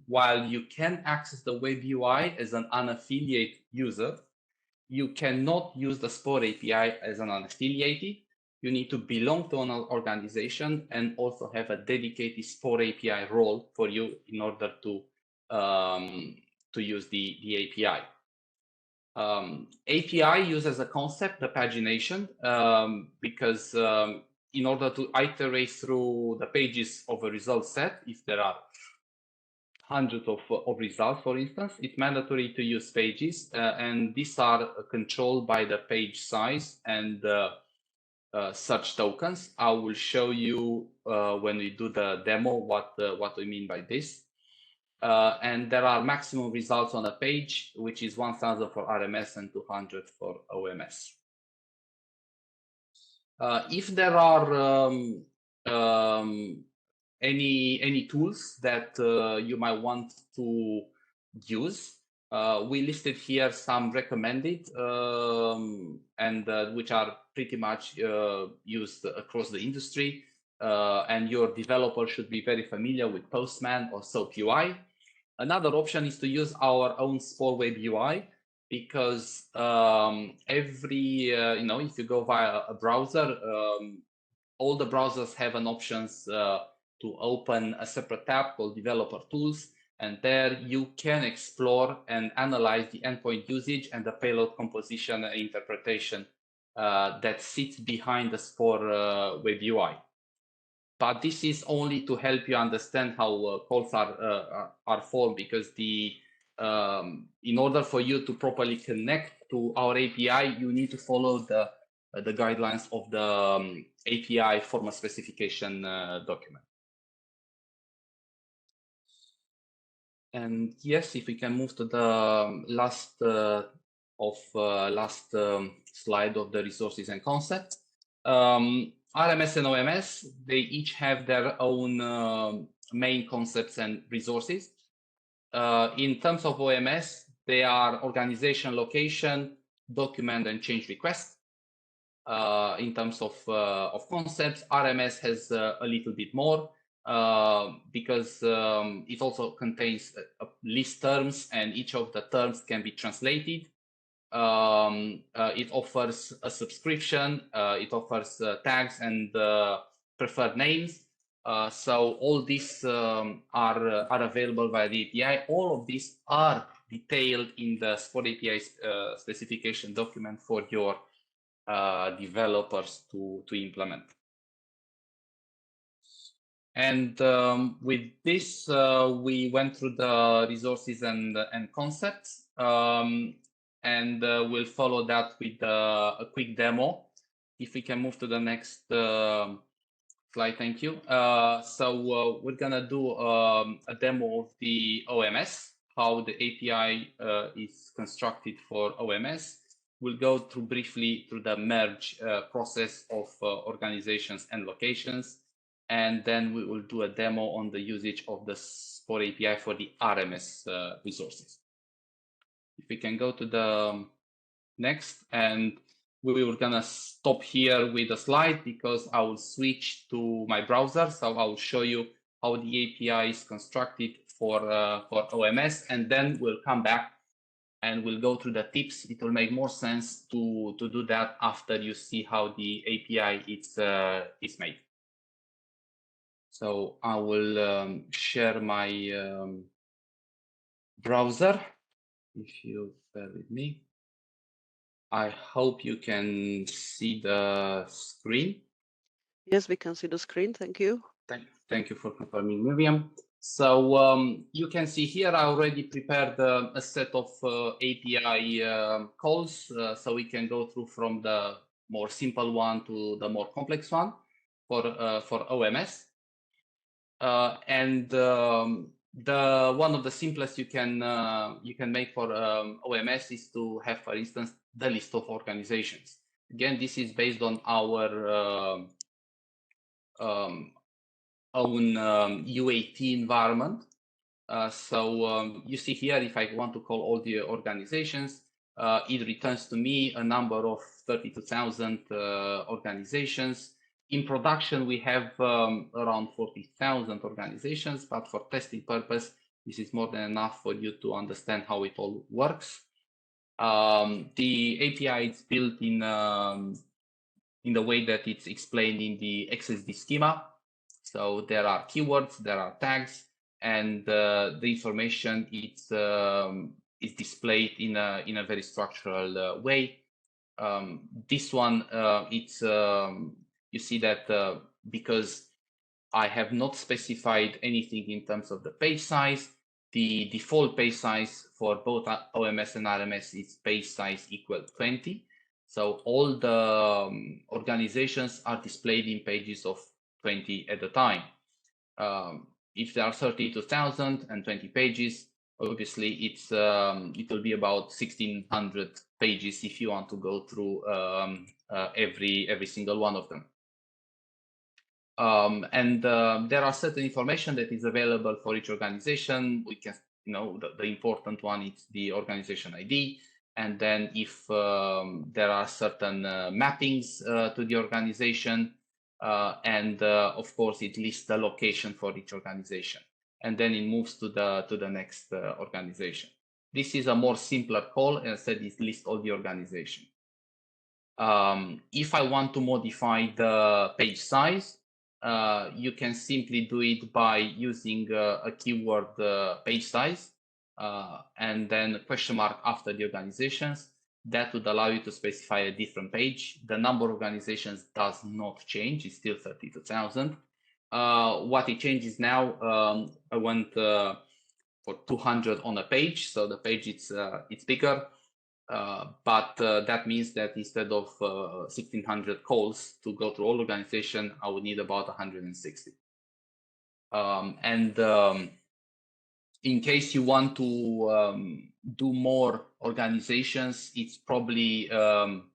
D: while you can access the web UI as an unaffiliated user, you cannot use the SPOR API as an unaffiliated. You need to belong to an organization and also have a dedicated SPOR API role for you in order to use the API. API uses a concept, the pagination, because in order to iterate through the pages of a result set, if there are hundreds of results, for instance, it's mandatory to use pages, and these are controlled by the page size and such tokens. I will show you when we do the demo what we mean by this. And there are maximum results on a page, which is 1,000 for RMS and 200 for OMS. If there are any tools that you might want to use, we listed here some recommended and which are pretty much used across the industry. And your developer should be very familiar with Postman or SOAP UI. Another option is to use our own SPOR Web UI, because every, if you go via a browser, all the browsers have an options to open a separate tab called Developer Tools, And there you can explore and analyze the endpoint usage and the payload composition and interpretation that sits behind the SPOR web UI. But this is only to help you understand how calls are formed, because in order for you to properly connect to our API, you need to follow the guidelines of the API formal specification document. And yes, if we can move to the last slide of the resources and concepts. RMS and OMS, they each have their own main concepts and resources. In terms of OMS, they are organization, location, document, and change request. In terms of concepts, RMS has a little bit more because it also contains list terms, and each of the terms can be translated. It offers a subscription, it offers tags and preferred names. So all these are available via the API. All of these are detailed in the SPOR API specification document for your developers to implement. And with this, we went through the resources and concepts. And we'll follow that with a quick demo. If we can move to the next slide, thank you. So we're gonna do a demo of the OMS, how the API is constructed for OMS. We'll go through briefly through the merge process of organizations and locations, and then we will do a demo on the usage of the SPOR API for the RMS resources. If we can go to the next, and we were gonna stop here with the slide because I will switch to my browser. So I will show you how the API is constructed for OMS, and then we'll come back and we'll go through the tips. It will make more sense to do that after you see how the API is made. So I will share my browser, if you bear with me. I hope you can see the screen.
E: Yes, we can see the screen. Thank you.
D: Thank you for confirming, Miriam. So you can see here I already prepared a set of API calls, so we can go through from the more simple one to the more complex one for OMS. And the one of the simplest you can make for OMS is to have, for instance, the list of organizations. Again, this is based on our own UAT environment. So you see here, if I want to call all the organizations, it returns to me a number of 32,000 organizations. In production, we have around 40,000 organizations, but for testing purpose, this is more than enough for you to understand how it all works. The API is built in the way that it's explained in the XSD schema. So there are keywords, there are tags, and the information is displayed in a very structural way. This one, it's you see that because I have not specified anything in terms of the page size, the default page size for both OMS and RMS is page size equal 20. So all the organizations are displayed in pages of 20 at a time. If there are 32,000 and 20 pages, obviously it's it will be about 1,600 pages if you want to go through every single one of them. And there are certain information that is available for each organization. We can, the important one is the organization ID. And then if there are certain mappings to the organization, and of course it lists the location for each organization, and then it moves to the next organization. This is a more simpler call, and instead it lists all the organization. If I want to modify the page size, you can simply do it by using a keyword page size and then a question mark after the organizations. That would allow you to specify a different page. The number of organizations does not change. It's still 32,000. What it changes now, I went for 200 on a page. So the page it's bigger. But that means that instead of 1,600 calls to go through all organization, I would need about 160. In case you want to do more organizations, it's probably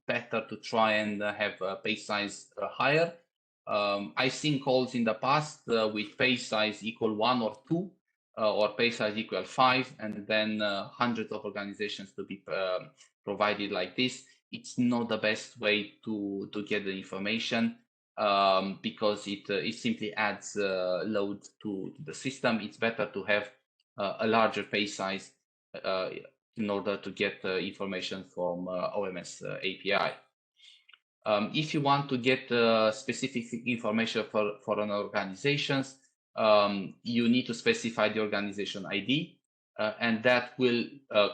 D: better to try and have a page size higher. I've seen calls in the past with page size equal 1 or 2, or page size equal 5, and then hundreds of organizations to be provided like this. It's not the best way to get the information because it simply adds load to the system. It's better to have a larger page size in order to get information from OMS API. If you want to get specific information for an organization, you need to specify the organization ID, and that will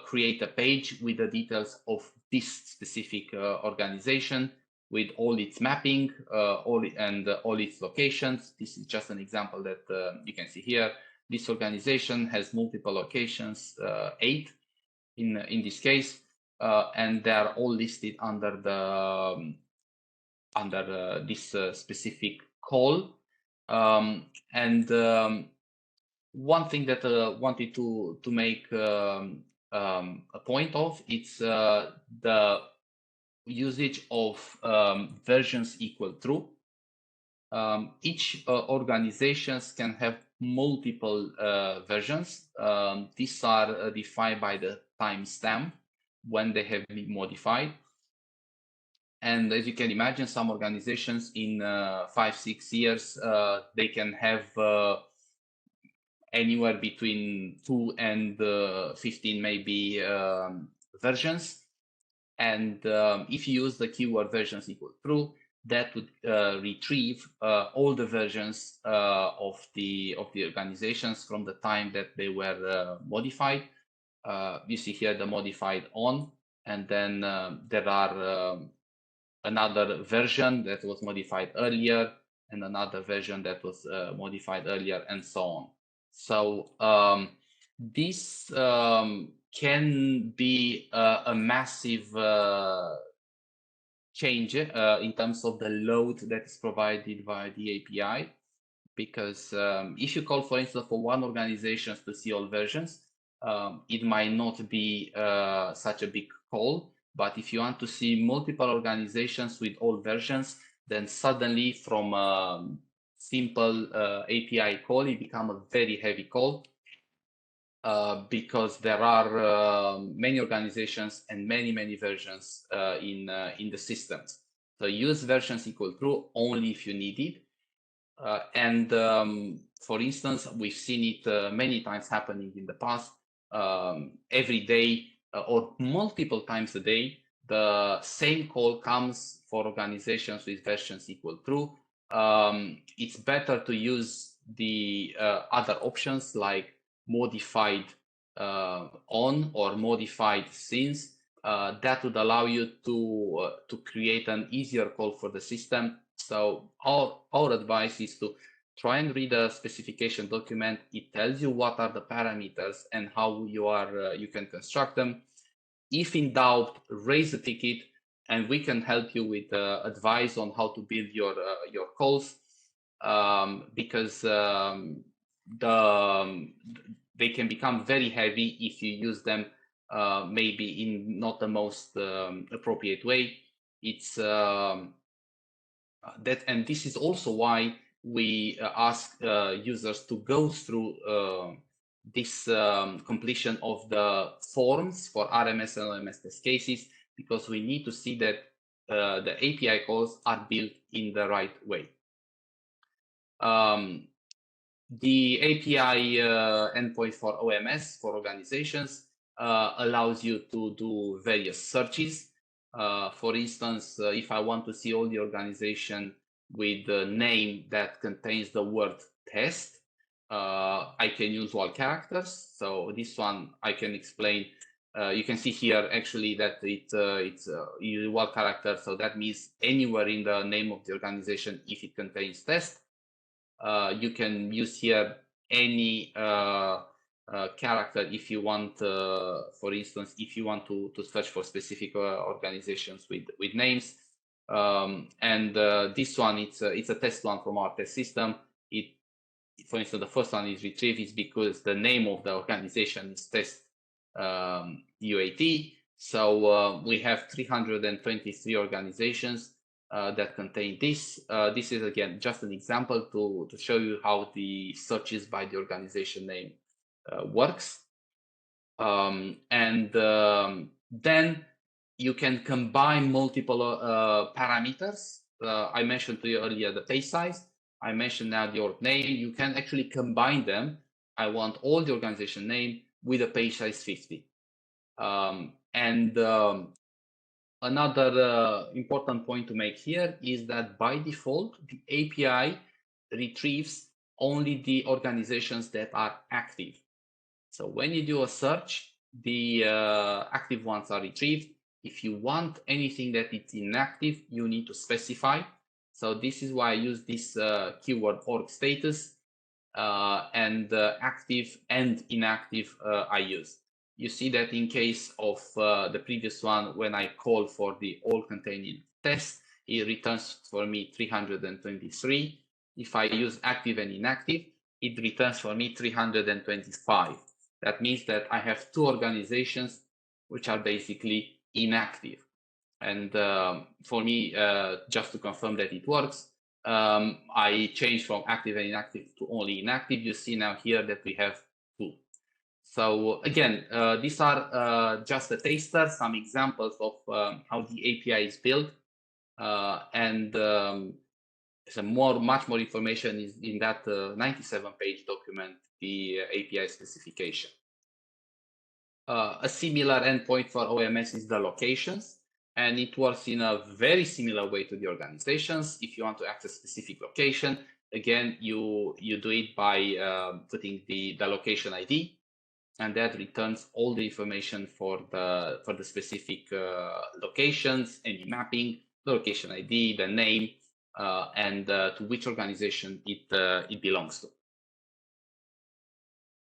D: create a page with the details of this specific organization with all its mapping all its locations. This is just an example that you can see here. This organization has multiple locations, 8 in this case, and they are all listed under the this specific call. One thing that I wanted to make a point of, it's the usage of versions equal true. Each organizations can have multiple versions. These are defined by the timestamp when they have been modified. And as you can imagine, some organizations in 5-6 years, they can have anywhere between 2 and 15 maybe versions. And if you use the keyword versions equal true, that would retrieve all the versions of the organizations from the time that they were modified. You see here the modified on, and then there are another version that was modified earlier, and another version that was modified earlier, and so on. So this can be a massive change in terms of the load that is provided by the API, because if you call, for instance, for one organization to see all versions, it might not be such a big call. But if you want to see multiple organizations with all versions, then suddenly from a simple API call, it becomes a very heavy call because there are many organizations and many versions in the systems. So use versions equal true only if you need it. For instance, we've seen it many times happening in the past. Every day or multiple times a day, the same call comes for organizations with versions equal true. It's better to use the other options like modified on or modified since. That would allow you to create an easier call for the system. So our advice is to try and read a specification document. It tells you what are the parameters and how you can construct them. If in doubt, raise a ticket, and we can help you with advice on how to build your calls, because they can become very heavy if you use them maybe in not the most appropriate way. It's and this is also why we ask users to go through this completion of the forms for RMS and OMS test cases, because we need to see that the API calls are built in the right way. The API endpoint for OMS for organizations allows you to do various searches. For instance, if I want to see all the organization with the name that contains the word test. I can use all characters. So this one I can explain. You can see here actually that it's all character. So that means anywhere in the name of the organization if it contains test. You can use here any character if you want, for instance, if you want to search for specific organizations with names. And this one, it's a test one from our test system. For instance, the first one is retrieved is because the name of the organization is test UAT. So we have 323 organizations that contain this. This is again just an example to show you how the searches by the organization name works. Then you can combine multiple parameters. I mentioned to you earlier the page size. I mentioned now your name. You can actually combine them. I want all the organization name with a page size 50. Another important point to make here is that by default, the API retrieves only the organizations that are active. So when you do a search, the active ones are retrieved. If you want anything that is inactive, you need to specify. So this is why I use this keyword org status and active and inactive I use. You see that in case of the previous one, when I call for the all containing test, it returns for me 323. If I use active and inactive, it returns for me 325. That means that I have two organizations which are basically inactive. And for me, just to confirm that it works, I changed from active and inactive to only inactive. You see now here that we have two. So again, these are just a taster, some examples of how the API is built. Much more information is in that 97-page document, the API specification. A similar endpoint for OMS is the locations, and it works in a very similar way to the organizations. If you want to access specific location, again, you do it by putting the location ID, and that returns all the information for the specific locations, any mapping, the location ID, the name, and to which organization it belongs to.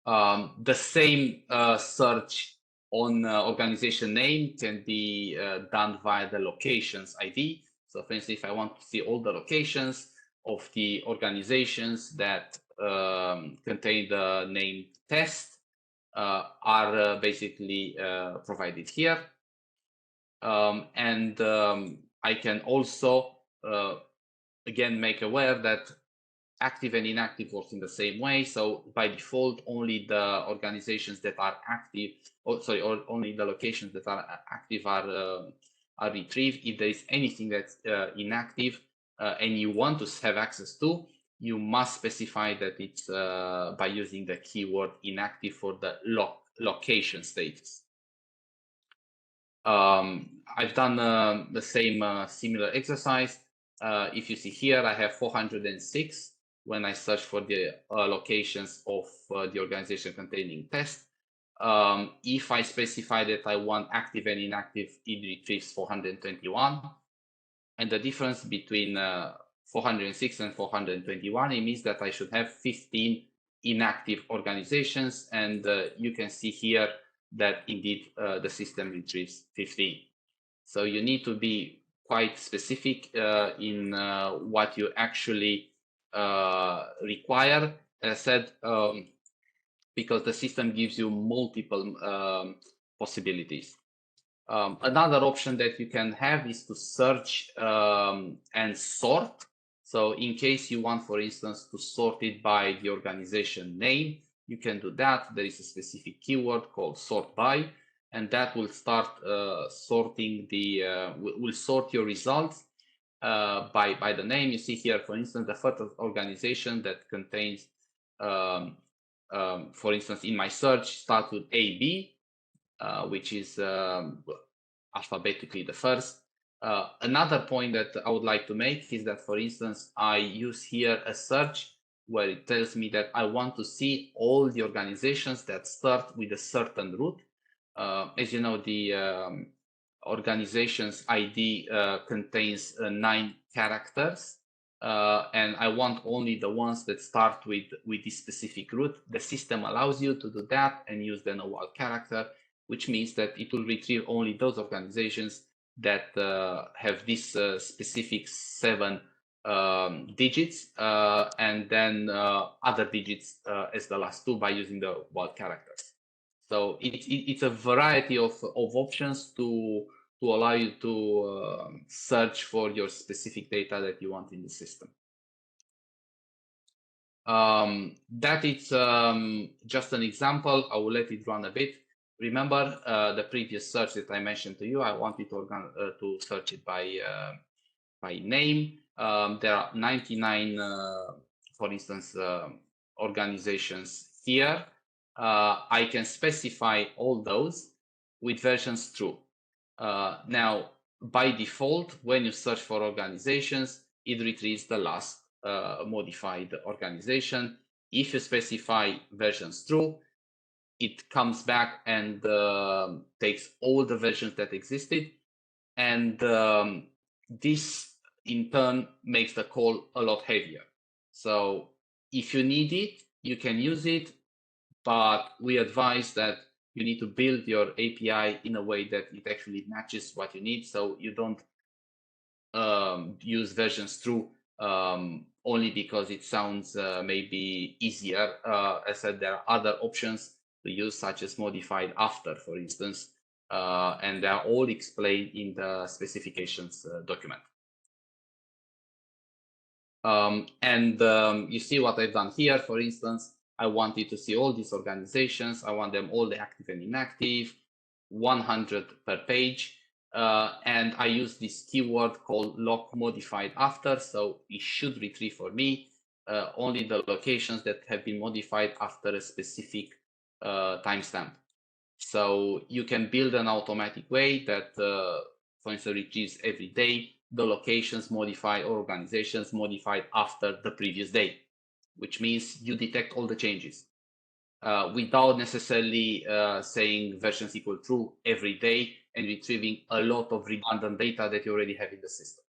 D: The same search on organization name can be done via the locations ID. So for instance, if I want to see all the locations of the organizations that contain the name test are basically provided here. I can also, again, make aware that active and inactive works in the same way. So by default, only the organizations that are active, or only the locations that are active are retrieved. If there is anything that's inactive and you want to have access to, you must specify that it's by using the keyword inactive for the location status. I've done the same similar exercise. If you see here, I have 406 when I search for the locations of the organization containing test. If I specify that I want active and inactive, it retrieves 421. And the difference between 406 and 421, it means that I should have 15 inactive organizations. And you can see here that indeed the system retrieves 15. So you need to be quite specific in what you actually require, as I said, because the system gives you multiple possibilities. Another option that you can have is to search and sort. So in case you want, for instance, to sort it by the organization name, you can do that. There is a specific keyword called sort by, and that will start sorting will sort your results by the name. You see here, for instance, the first organization that contains, for instance, in my search, starts with AB, which is alphabetically the first. Another point that I would like to make is that, for instance, I use here a search where it tells me that I want to see all the organizations that start with a certain root. As you know, the organization's ID contains 9 characters, and I want only the ones that start with this specific root. The system allows you to do that and use then a wild character, which means that it will retrieve only those organizations that have this specific 7 digits, and then other digits as the last 2 by using the wild characters. So it's a variety of options to allow you to search for your specific data that you want in the system. That is just an example. I will let it run a bit. Remember the previous search that I mentioned to you. I wanted to search it by name. There are 99, for instance, organizations here. I can specify all those with versions true. Now, by default, when you search for organizations, it retrieves the last modified organization. If you specify versions true, it comes back and takes all the versions that existed. And this, in turn, makes the call a lot heavier. So if you need it, you can use it, but we advise that you need to build your API in a way that it actually matches what you need, so you don't use versions true only because it sounds maybe easier. As I said, there are other options to use, such as modified after, for instance, and they are all explained in the specifications document. You see what I've done here. For instance, I wanted to see all these organizations. I want them all the active and inactive, 100 per page. And I use this keyword called lock modified after. So it should retrieve for me only the locations that have been modified after a specific timestamp. So you can build an automatic way that, for instance, retrieves every day the locations modified or organizations modified after the previous day, which means you detect all the changes without necessarily saying versions equal true every day and retrieving a lot of redundant data that you already have in the system.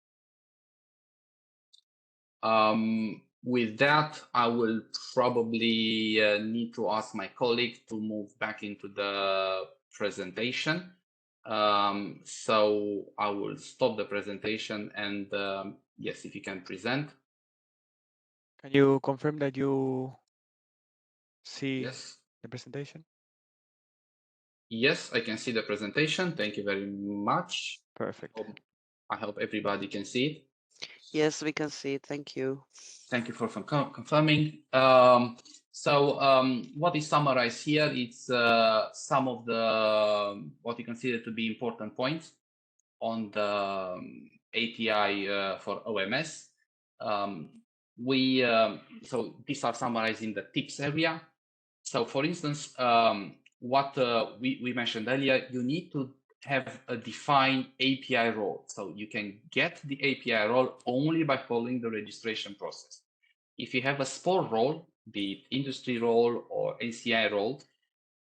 D: With that, I will probably need to ask my colleague to move back into the presentation. So I will stop the presentation and yes, if you can present.
B: Can you confirm that you see
D: Yes.
B: the presentation?
D: Yes, I can see the presentation. Thank you very much.
B: Perfect.
D: I hope everybody can see it.
E: Yes, we can see it. Thank you.
D: Thank you for confirming. What is summarized here is some of the what you consider to be important points on the API for OMS. So these are summarized in the tips area. So for instance, what we mentioned earlier, you need to have a defined API role. So you can get the API role only by following the registration process. If you have a SPOR role, be it industry role or ACI role,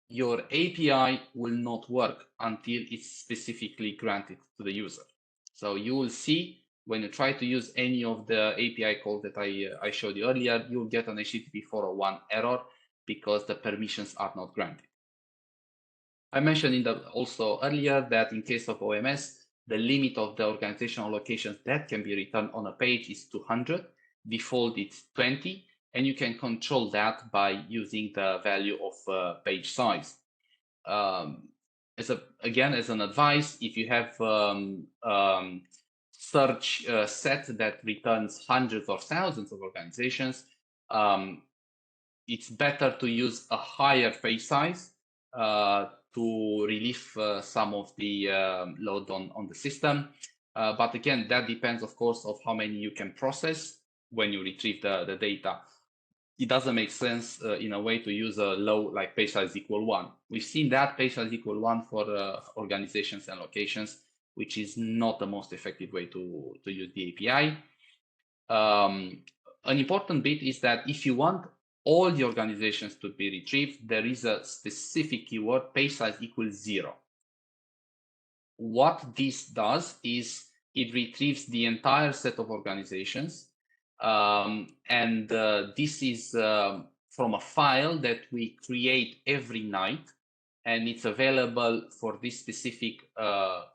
D: your API will not work until it's specifically granted to the user. So you will see when you try to use any of the API calls that I showed you earlier, you'll get an HTTP 401 error because the permissions are not granted. I mentioned also earlier that in case of OMS, the limit of the organizational locations that can be returned on a page is 200. Default it's 20, and you can control that by using the value of page size. As an advice, if you have search set that returns hundreds or thousands of organizations, it's better to use a higher page size to relieve some of the load on the system. But again, that depends, of course, of how many you can process when you retrieve the data. It doesn't make sense in a way to use a low like page size equal 1. We've seen that page size equal 1 for organizations and locations, which is not the most effective way to use the API. An important bit is that if you want all the organizations to be retrieved, there is a specific keyword, page size equals 0. What this does is it retrieves the entire set of organizations. This is from a file that we create every night, and it's available for this specific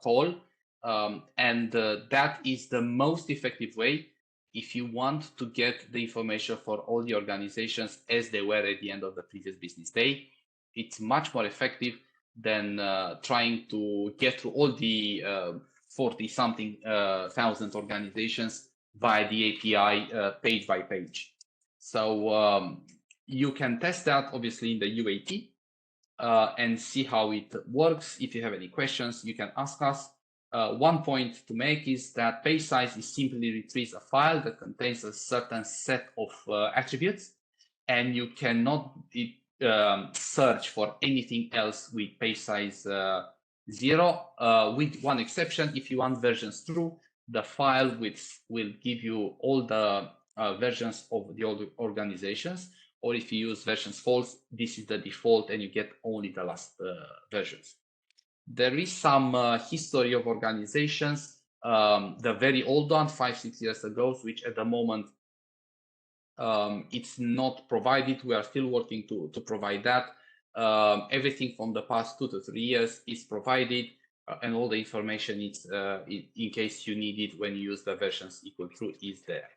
D: call. That is the most effective way if you want to get the information for all the organizations as they were at the end of the previous business day. It's much more effective than trying to get through all the 40-something thousand organizations via the API page by page. So you can test that obviously in the UAT and see how it works. If you have any questions, you can ask us. One point to make is that page size is simply retrieves a file that contains a certain set of attributes, and you cannot search for anything else with page size 0, with one exception. If you want versions true, the file will give you all the versions of the old organizations, or if you use versions false, this is the default and you get only the last versions. There is some history of organizations, the very old one, 5-6 years ago, which at the moment it's not provided. We are still working to provide that. Everything from the past 2 to 3 years is provided, and all the information is, in case you need it when you use the versions equal true, is there.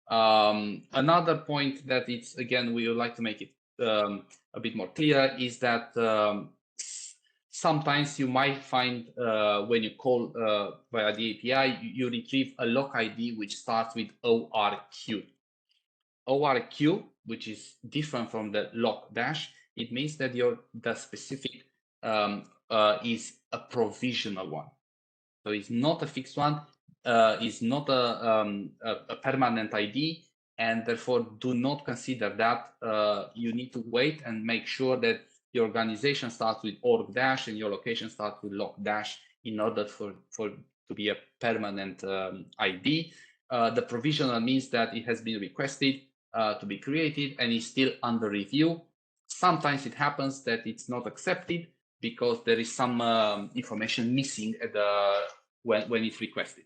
D: Another point that it's, again, we would like to make it a bit more clear is that sometimes you might find when you call via the API, you retrieve a lock ID which starts with ORQ. ORQ, which is different from the lock dash, it means that the specific is a provisional one. So it's not a fixed one, it's not a permanent ID, and therefore do not consider that. You need to wait and make sure that your organization starts with org dash and your location starts with lock dash in order for to be a permanent ID. The provisional means that it has been requested to be created and is still under review. Sometimes it happens that it's not accepted because there is some information missing at the when it's requested.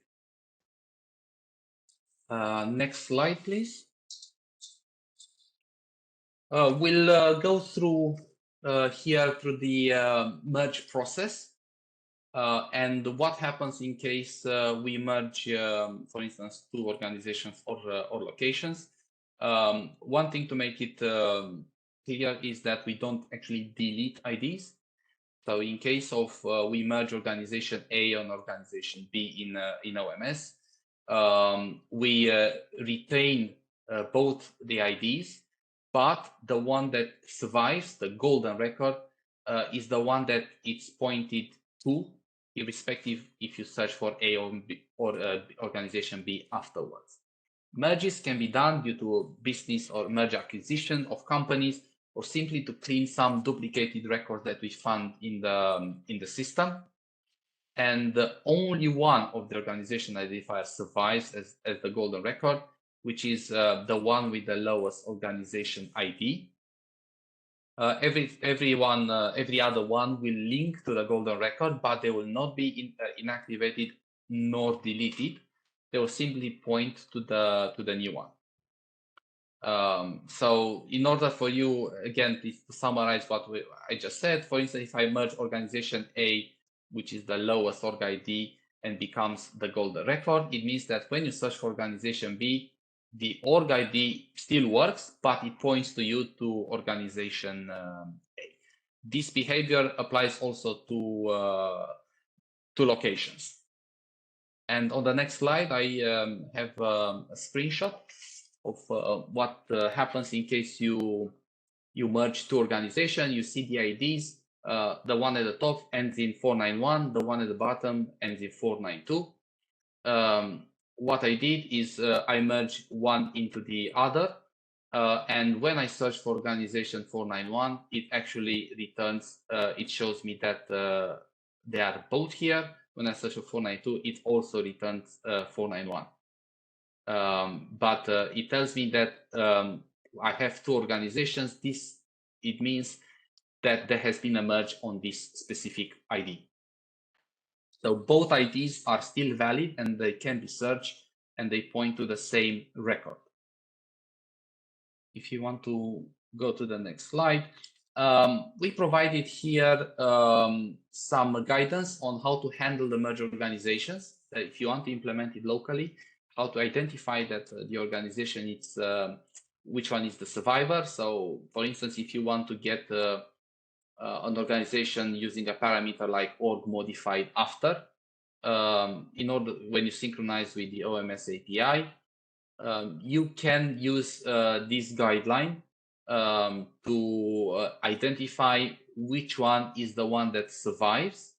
D: Next slide, please. We'll go through here through the merge process and what happens in case we merge, for instance, 2 organizations or locations. One thing to make it clear is that we don't actually delete IDs. So in case of we merge organization A on organization B in OMS, we retain both the IDs, but the one that survives, the golden record, is the one that it's pointed to, irrespective if you search for A or B or organization B afterwards. Merges can be done due to business or merger acquisition of companies, or simply to clean some duplicated records that we found in the system. And only one of the organization identifiers survives as the golden record, which is the one with the lowest organization ID. Every other one will link to the golden record, but they will not be inactivated nor deleted. They will simply point to the new one. So in order for you, again, to summarize what I just said, for instance, if I merge organization A, which is the lowest org ID, and becomes the golden record, it means that when you search for organization B, the org ID still works, but it points to you to organization A. This behavior applies also to locations. And on the next slide, I have a screenshot of what happens in case you merge 2 organizations. You see the IDs. The one at the top ends in 491. The one at the bottom ends in 492. What I did is I merged one into the other. And when I search for organization 491, it actually returns, it shows me that they are both here. when I search for 492, it also returns 491. But it tells me that I have two organizations. It means that there has been a merge on this specific ID. So both IDs are still valid and they can be searched and they point to the same record. If you want to go to the next slide, we provided here some guidance on how to handle the merge organizations. If you want to implement it locally, how to identify that the organization is which one is the survivor. So, for instance, if you want to get an organization using a parameter like org modified after, in order when you synchronize with the OMS API, you can use this guideline to identify which one is the one that survives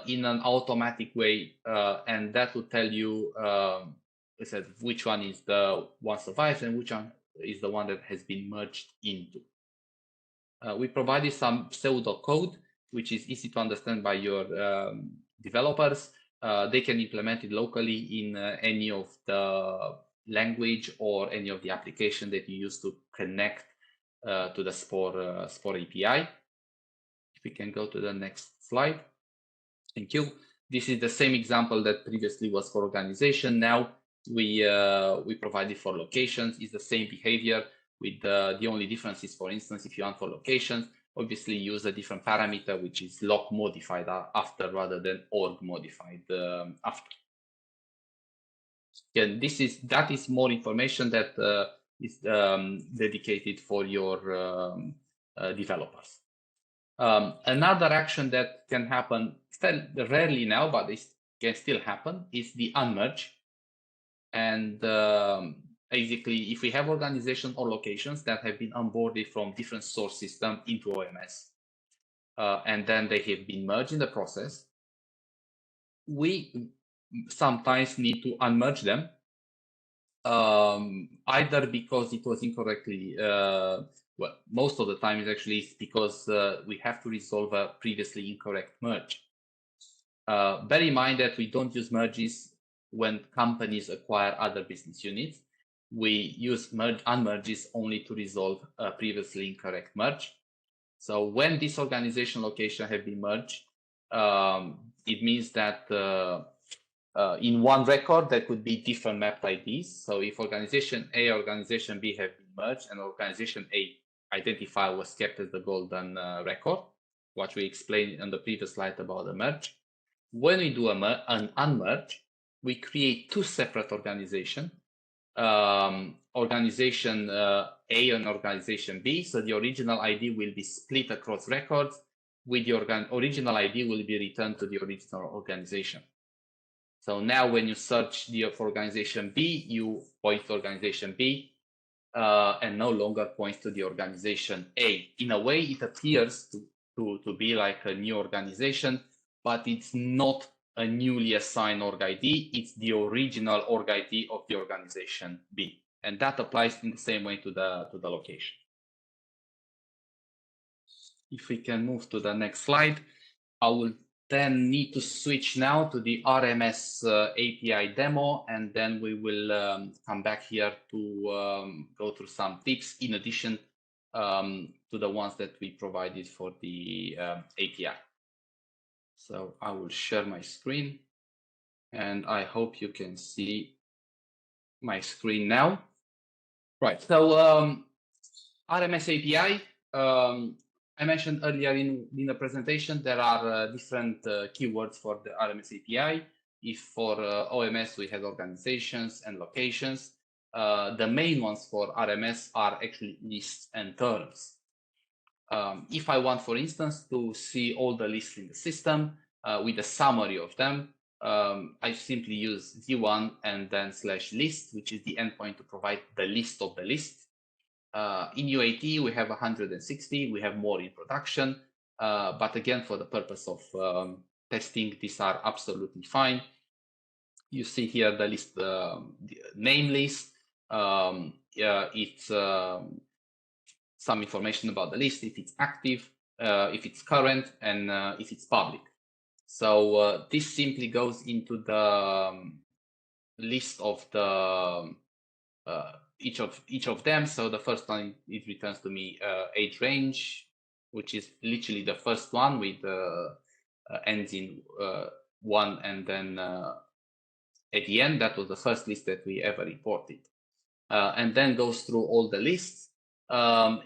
D: in an automatic way, and that will tell you which one is the one survives and which one is the one that has been merged into. We provided some pseudo code which is easy to understand by your developers. They can implement it locally in any of the language or any of the application that you use to connect to the SPOR API. If we can go to the next slide. Thank you. This is the same example that previously was for organization. Now we provided for locations. It's the same behavior with the only difference is, for instance, if you want for locations, obviously use a different parameter, which is loc modified after rather than org modified after. And that is more information that is dedicated for your developers. Another action that can happen rarely now, but it can still happen, is the unmerge. And basically, if we have organizations or locations that have been onboarded from different source systems into OMS, and then they have been merged in the process, we sometimes need to unmerge them, either because it was incorrectly, well, most of the time it's actually because we have to resolve a previously incorrect merge. Bear in mind that we don't use merges when companies acquire other business units. We use unmerges only to resolve a previously incorrect merge. So when this organization location have been merged, it means that in one record there could be different map IDs. So if organization A, organization B have been merged and organization A identifier was kept as the golden record, what we explained on the previous slide about the merge. When we do an unmerge, we create two separate organizations, organization A and organization B. So the original ID will be split across records, with the original ID will be returned to the original organization. So now when you search for organization B, you point to organization B and no longer points to the organization A. In a way, it appears to be like a new organization, but it's not a newly assigned org ID, it's the original org ID of the organization B. And that applies in the same way to the location. If we can move to the next slide, I will then need to switch now to the RMS API demo, and then we will come back here to go through some tips in addition to the ones that we provided for the API. So I will share my screen, and I hope you can see my screen now. Right, so RMS API, I mentioned earlier in the presentation, there are different keywords for the RMS API. If for OMS, we have organizations and locations. The main ones for RMS are actually lists and terms. If I want, for instance, to see all the lists in the system with a summary of them, I simply use v1 and then /list, which is the endpoint to provide the list of the list. In UAT, we have 160. We have more in production. But again, for the purpose of testing, these are absolutely fine. You see here the list, the name list. It's some information about the list, if it's active, if it's current, and if it's public. So this simply goes into the list of the each of them. So the first one, it returns to me age range, which is literally the first one with ends in 1, and then at the end, that was the first list that we ever imported. And then goes through all the lists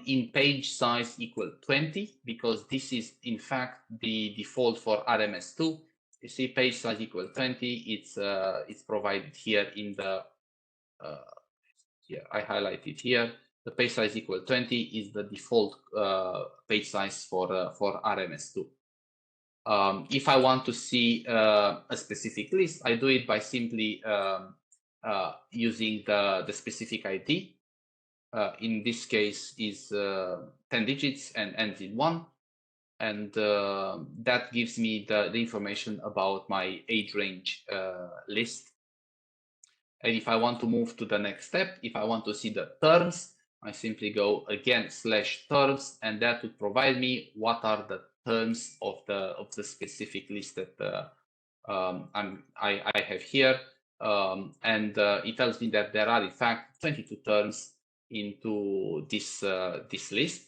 D: in page size equal 20, because this is in fact the default for RMS2. You see page size equal 20, it's provided here in the I highlighted here. The page size equal 20 is the default page size for RMS2. If I want to see a specific list, I do it by simply using the specific ID. In this case is 10 digits and ends in 1. And that gives me the information about my age range list. And if I want to move to the next step, if I want to see the terms, I simply go again /terms, and that would provide me what are the terms of the specific list that I have here. And it tells me that there are in fact 22 terms into this list.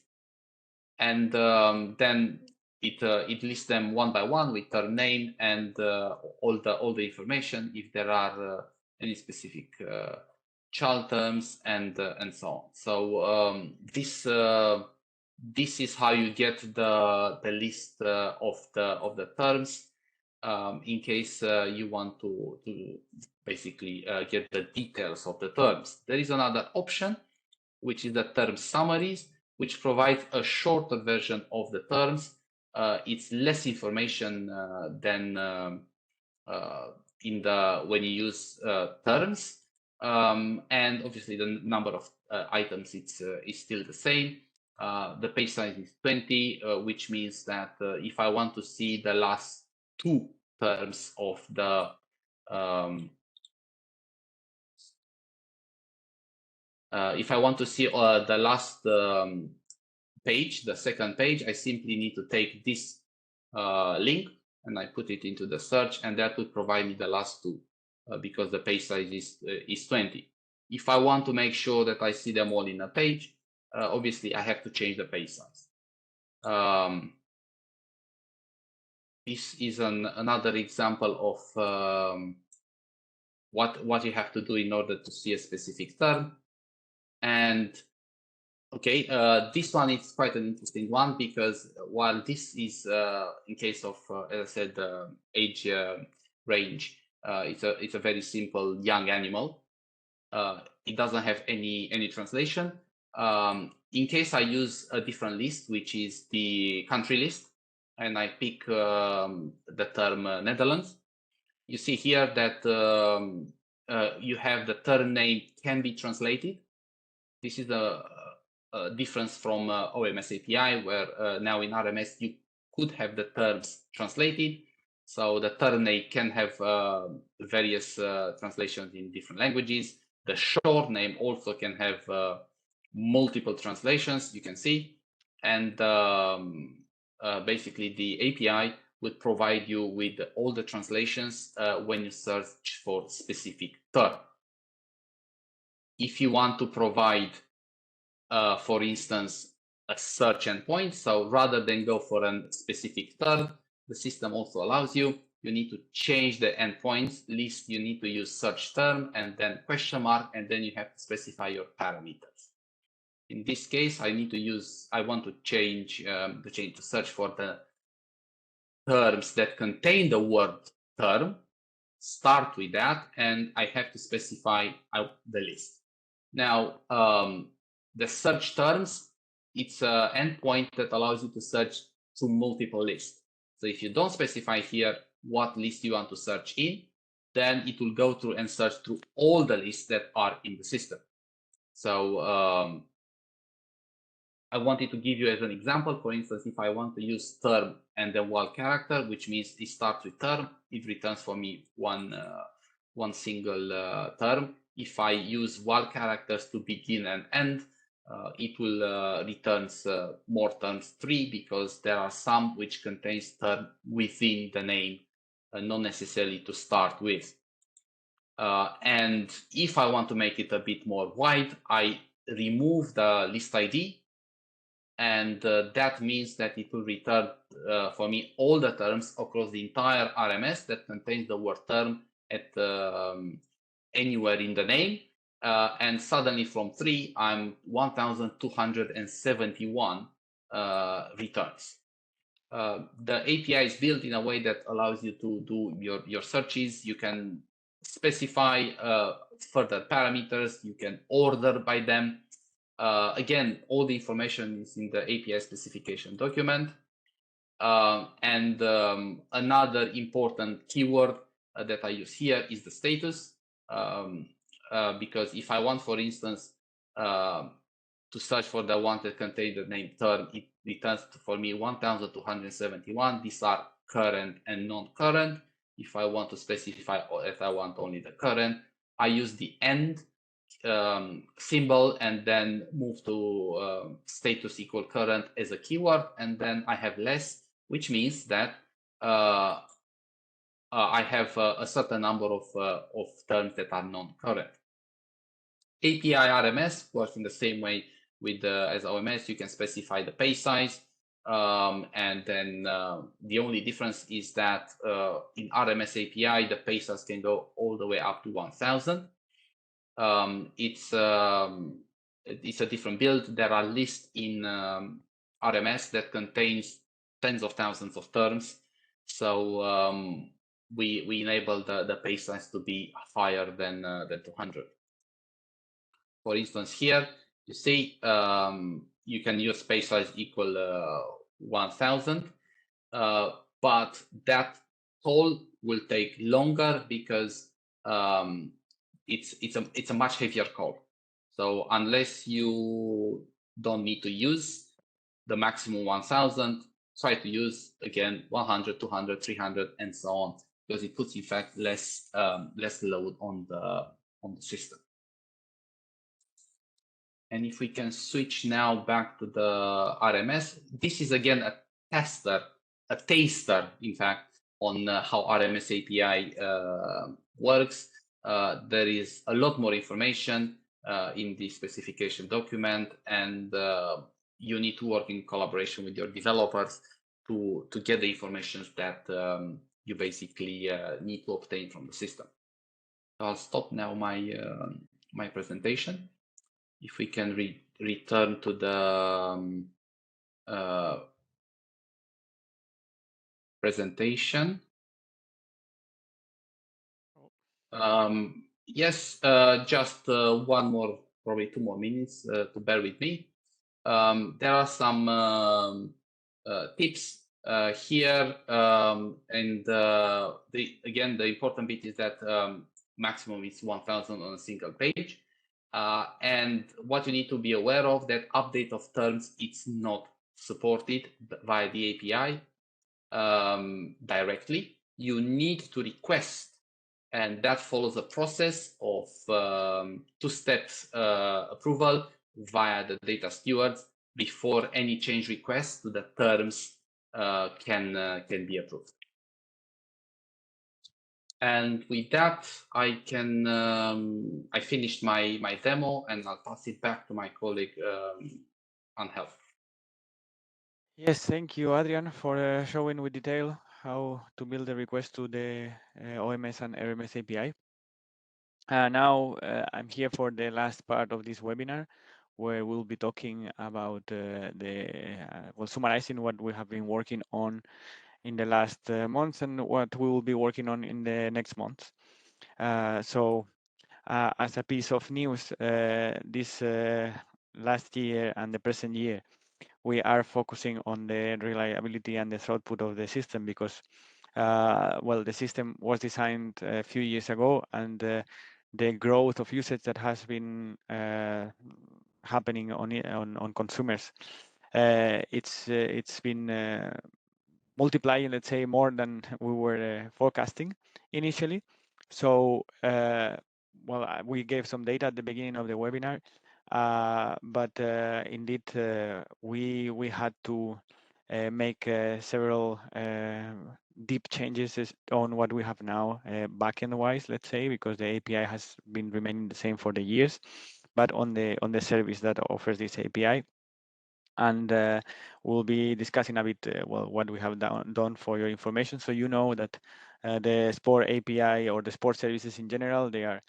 D: And then it lists them one by one with term name and all the information, if there are any specific child terms and so on. So this is how you get the list of the terms in case you want to basically get the details of the terms. There is another option, which is the term summaries, which provides a shorter version of the terms. It's less information than when you use terms, and obviously the number of items is still the same. The page size is 20, which means that if I want to see the last 2 terms of the if I want to see the last page, the second page, I simply need to take this link and I put it into the search, and that would provide me the last 2 because the page size is 20. If I want to make sure that I see them all in a page, obviously I have to change the page size. This is another example of what you have to do in order to see a specific term. And okay, this one is quite an interesting one, because while this is in case of, as I said, age range, it's a very simple young animal. It doesn't have any translation. In case I use a different list, which is the country list, and I pick the term Netherlands, you see here that you have the term name can be translated. This is a difference from OMS API, where now in RMS you could have the terms translated. So the term name can have various translations in different languages. The short name also can have multiple translations, you can see. And basically the API would provide you with all the translations when you search for specific term. If you want to provide for instance, a search endpoint. So rather than go for a specific term, the system also allows you need to change the endpoints list. You need to use search term and then question mark, and then you have to specify your parameters. In this case, I want to change to search for the terms that contain the word term. Start with that, and I have to specify the list. Now, the search terms, it's an endpoint that allows you to search through multiple lists. So if you don't specify here what list you want to search in, then it will go through and search through all the lists that are in the system. So I wanted to give you as an example, for instance, if I want to use term and then wal character, which means it starts with term, it returns for me one single term. If I use wal characters to begin and end, it will returns more terms, 3, because there are some which contains term within the name not necessarily to start with. And if I want to make it a bit more wide, I remove the list ID, and that means that it will return for me all the terms across the entire RMS that contains the word term at anywhere in the name. And suddenly from 3, I'm 1,271 returns. The API is built in a way that allows you to do your searches. You can specify further parameters. You can order by them. Again, all the information is in the API specification document. Another important keyword that I use here is the status. Because if I want, for instance, to search for the one that contains the name term, it returns for me 1,271. These are current and non-current. If I want to specify or if I want only the current, I use the end symbol and then move to status equal current as a keyword, and then I have less, which means that I have a certain number of terms that are non-current. API RMS works in the same way with as OMS. You can specify the page size, and then the only difference is that in RMS API, the page size can go all the way up to 1,000. It's a different build. There are lists in RMS that contains tens of thousands of terms. So we enable the page size to be higher than 200. For instance, here you see you can use page size equal 1,000, but that call will take longer because it's a much heavier call. So unless you don't need to use the maximum 1,000, try to use again 100, 200, 300, and so on, because it puts in fact less load on the system. And if we can switch now back to the RMS, this is again a taster, in fact, on how RMS API works. There is a lot more information in the specification document, and you need to work in collaboration with your developers to get the information that you basically need to obtain from the system. So I'll stop now my presentation. If we can return to the presentation. Yes, just one more, probably 2 more minutes to bear with me. There are some tips here, and again, the important bit is that maximum is 1,000 on a single page. And what you need to be aware of, that update of terms, it's not supported via the API directly. You need to request, and that follows a process of 2 steps approval via the data stewards before any change request to the terms can be approved. And with that, I finished my demo, and I'll pass it back to my colleague Angel.
B: Yes, thank you, Adrian, for showing with detail how to build a request to the OMS and RMS API. Now I'm here for the last part of this webinar, where we'll be talking about summarizing what we have been working on in the last months and what we will be working on in the next months. So as a piece of news, this last year and the present year, we are focusing on the reliability and the throughput of the system because, well, the system was designed a few years ago, and the growth of usage that has been happening on consumers, it's been multiplying, let's say, more than we were forecasting initially. So, well, we gave some data at the beginning of the webinar, but indeed we had to make several deep changes on what we have now backend wise, let's say, because the API has been remaining the same for the years, but on the service that offers this API. And we'll be discussing a bit well what we have done for your information, so you know that the SPOR API or the SPOR services in general, they are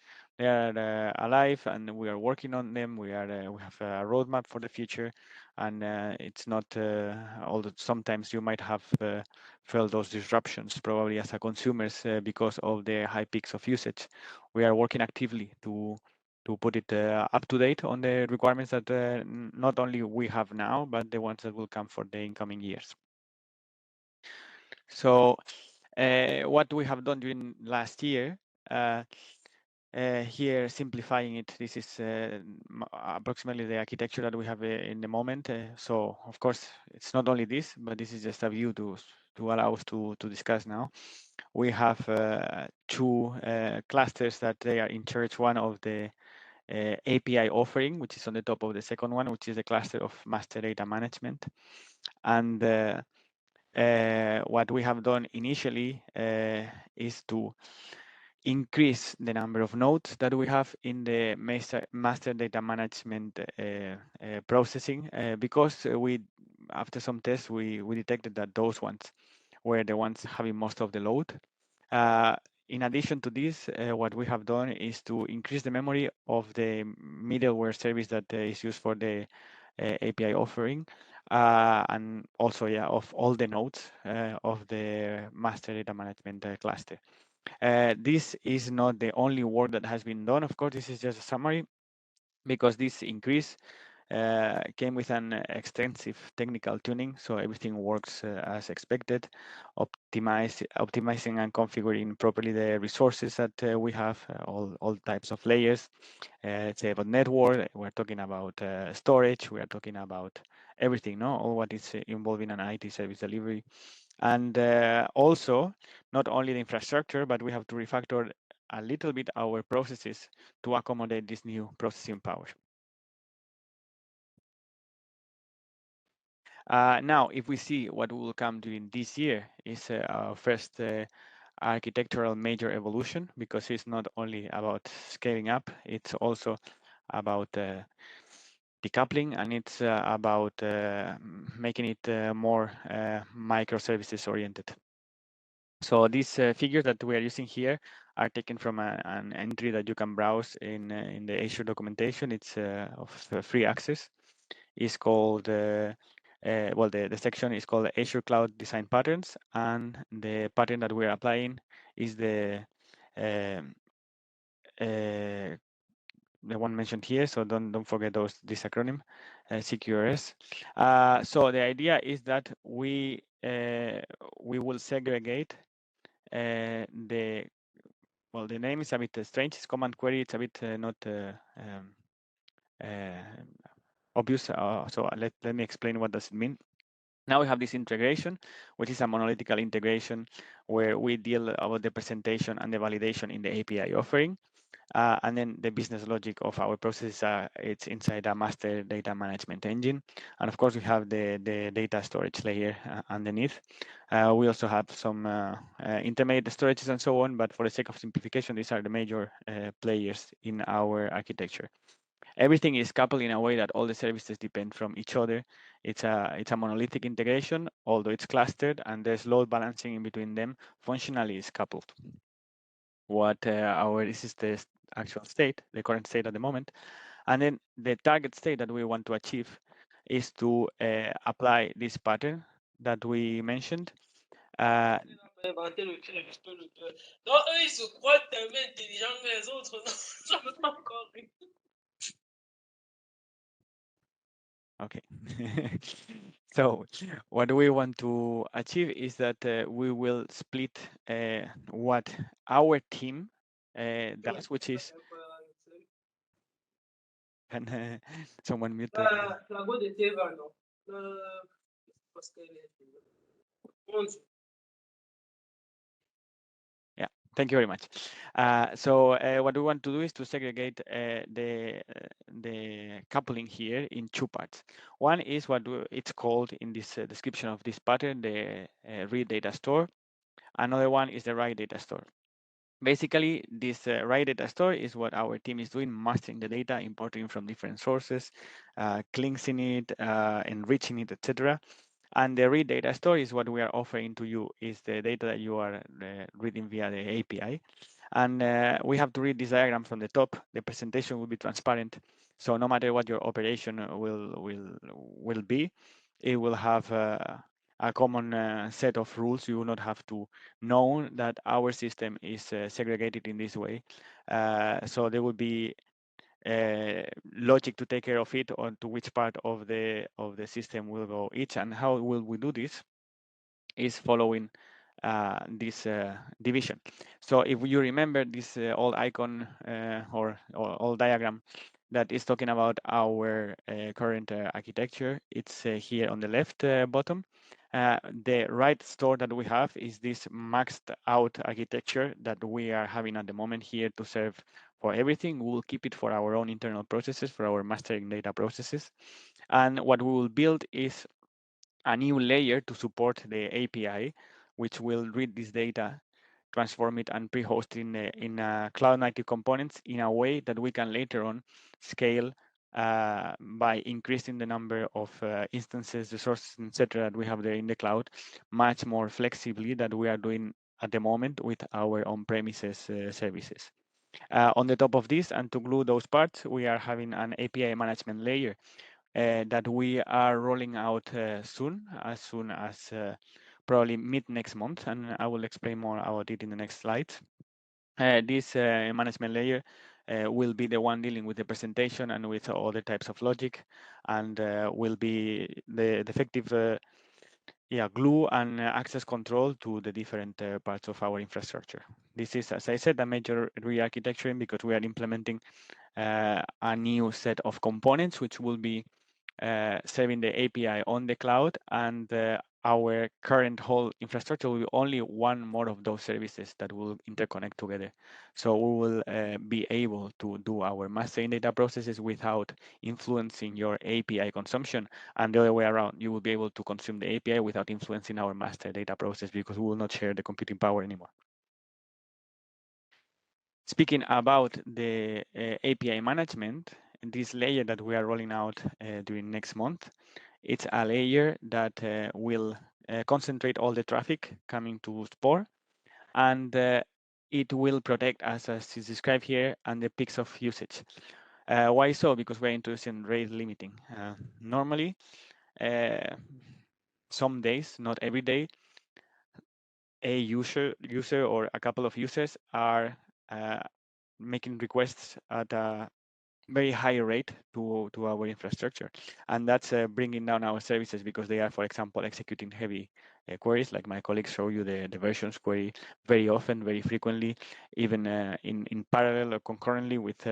B: alive, and we are working on them. We have a roadmap for the future, and it's not although sometimes you might have felt those disruptions probably as a consumers because of the high peaks of usage. We are working actively to put it up to date on the requirements that not only we have now, but the ones that will come for the incoming years. So what we have done during last year, here simplifying it, this is approximately the architecture that we have in the moment. So of course, it's not only this, but this is just a view to allow us to discuss now. We have two clusters that they are in charge, one of the API offering, which is on the top of the second one, which is the cluster of master data management. And what we have done initially is to increase the number of nodes that we have in the master data management processing, because after some tests, we detected that those ones were the ones having most of the load. In addition to this, what we have done is to increase the memory of the middleware service that is used for the API offering, and also of all the nodes of the master data management cluster. This is not the only work that has been done. Of course, this is just a summary, because this increase came with an extensive technical tuning, so everything works as expected. Optimizing and configuring properly the resources that we have, all types of layers. Let's say about network, we're talking about storage, we are talking about everything, no? All what is involving an IT service delivery. And also, not only the infrastructure, but we have to refactor a little bit our processes to accommodate this new processing power. Now, if we see what will come during this year is our first architectural major evolution, because it's not only about scaling up, it's also about decoupling, and it's about making it more microservices oriented. So these figures that we are using here are taken from an entry that you can browse in the Azure documentation. It's of free access. It's called well, the section is called Azure Cloud Design Patterns, and the pattern that we're applying is the one mentioned here. So don't forget this acronym, CQRS. So the idea is that we will segregate the name is a bit strange. It's command query. It's a bit not obvious. So let me explain what does it mean. Now we have this integration, which is a monolithical integration where we deal about the presentation and the validation in the API offering. And then the business logic of our process, it's inside a master data management engine. And of course, we have the data storage layer underneath. We also have some intermediate storages and so on, but for the sake of simplification, these are the major players in our architecture. Everything is coupled in a way that all the services depend from each other. It's a monolithic integration, although it's clustered and there's load balancing in between them. Functionally, it's coupled. This is the actual state, the current state at the moment, and then the target state that we want to achieve is to apply this pattern that we mentioned. Okay. So what we want to achieve is that we will split what our team does, which is can someone mute? Yeah, Thank you very much. So what we want to do is to segregate the coupling here in two parts. One is what it's called in this description of this pattern, the read data store. Another one is the write data store. Basically, this write data store is what our team is doing, mastering the data, importing from different sources, cleansing it, enriching it, etc. And the read data store is what we are offering to you, is the data that you are reading via the API. And we have to read this diagram from the top. The presentation will be transparent. So no matter what your operation will be, it will have a common set of rules. You will not have to know that our system is segregated in this way. So there will be logic to take care of it, or to which part of the system will go each. And how will we do this is following this division. So if you remember this old icon or old diagram that is talking about our current architecture, it's here on the left bottom. The right store that we have is this maxed out architecture that we are having at the moment here to serve for everything. We will keep it for our own internal processes, for our mastering data processes. And what we will build is a new layer to support the API, which will read this data, transform it, and pre-host in cloud native components in a way that we can later on scale by increasing the number of instances, resources, etc. that we have there in the cloud, much more flexibly than we are doing at the moment with our on-premises services. On the top of this, and to glue those parts, we are having an API management layer that we are rolling out soon as probably mid next month, and I will explain more about it in the next slide. This management layer will be the one dealing with the presentation and with other types of logic, and will be the effective glue and access control to the different parts of our infrastructure. This is, as I said, a major re-architecturing because we are implementing a new set of components which will be serving the API on the cloud, and our current whole infrastructure will be only one more of those services that will interconnect together. So we will be able to do our mastering data processes without influencing your API consumption, and the other way around, you will be able to consume the API without influencing our master data process because we will not share the computing power anymore. Speaking about the API management, this layer that we are rolling out during next month, it's a layer that will concentrate all the traffic coming to SPOR, and it will protect, as is described here, and the peaks of usage. Why so? Because we're introducing rate limiting. Normally, some days, not every day, a user or a couple of users are making requests at a very high rate to our infrastructure, and that's bringing down our services because they are, for example, executing heavy queries, like my colleagues show you the versions query very often, very frequently, even in parallel or concurrently with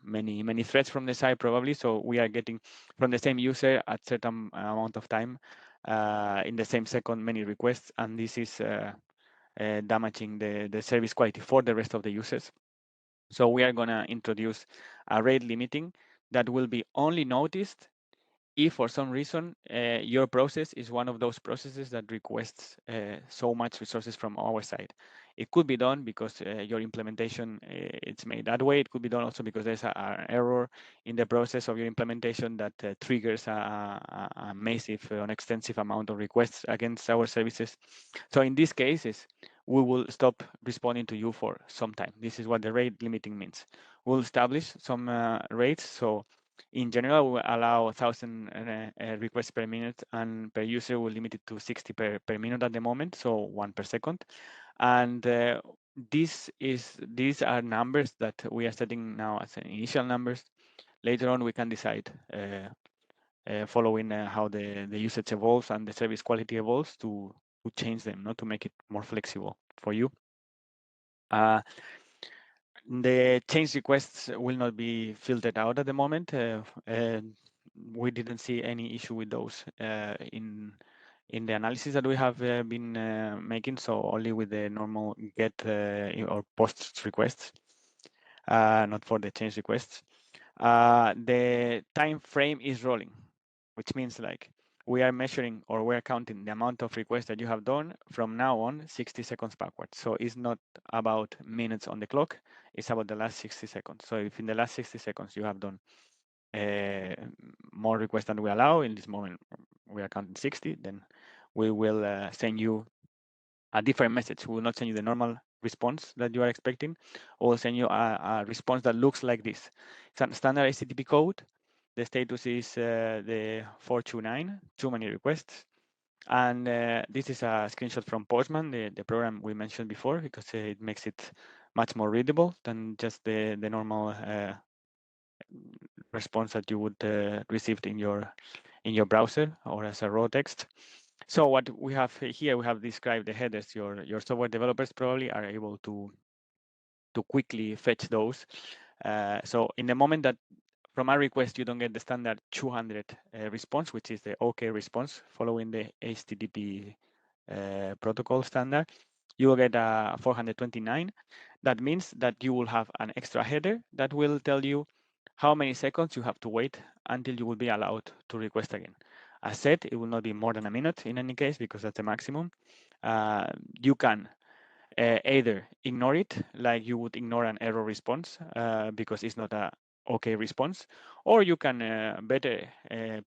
B: many threads from the side probably. So we are getting from the same user at certain amount of time in the same second many requests, and this is damaging the service quality for the rest of the users. So we are going to introduce a rate limiting that will be only noticed if for some reason your process is one of those processes that requests so much resources from our side. It could be done because your implementation it's made that way. It could be done also because there's an error in the process of your implementation that triggers a massive an extensive amount of requests against our services. So in these cases, we will stop responding to you for some time. This is what the rate limiting means. We'll establish some rates. So in general, we will allow 1,000 requests per minute, and per user we'll limit it to 60 per minute at the moment, so 1 per second. And these are numbers that we are setting now as initial numbers. Later on, we can decide following how the usage evolves and the service quality evolves to change them, not to make it more flexible for you. The change requests will not be filtered out at the moment. We didn't see any issue with those in the analysis that we have been making, so only with the normal get or post requests, not for the change requests, the time frame is rolling, which means like we are measuring or we're counting the amount of requests that you have done from now on 60 seconds backwards. So it's not about minutes on the clock, it's about the last 60 seconds. So if in the last 60 seconds you have done more requests than we allow, in this moment we are counting 60, then we will send you a different message. We will not send you the normal response that you are expecting. We'll send you a response that looks like this. It's a standard HTTP code. The status is the 429, too many requests. And this is a screenshot from Postman, the program we mentioned before, because it makes it much more readable than just the normal response that you would receive in your browser or as a raw text. So what we have here, we have described the headers. Your software developers probably are able to quickly fetch those. So in the moment that from a request you don't get the standard 200 response, which is the OK response following the HTTP protocol standard, you will get a 429. That means that you will have an extra header that will tell you how many seconds you have to wait until you will be allowed to request again. As said, it will not be more than a minute in any case, because that's the maximum. You can either ignore it, like you would ignore an error response because it's not a OK response, or you can better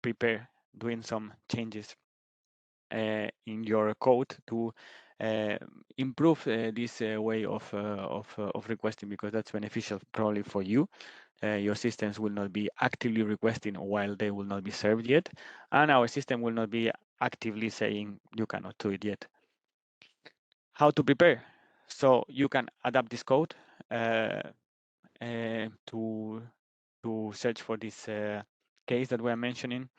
B: prepare doing some changes in your code to improve this way of requesting, because that's beneficial probably for you. Your systems will not be actively requesting while they will not be served yet, and our system will not be actively saying you cannot do it yet. How to prepare? So you can adapt this code to search for this case that we're mentioning.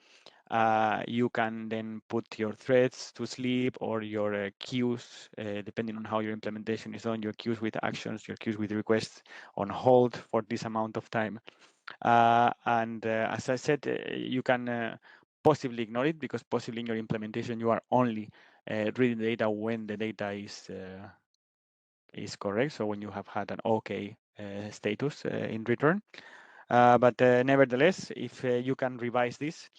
B: You can then put your threads to sleep, or your queues, depending on how your implementation is on, your queues with actions, your queues with requests on hold for this amount of time. And as I said, you can possibly ignore it, because possibly in your implementation you are only reading the data when the data is correct. So when you have had an OK status in return. But nevertheless, if you can revise this,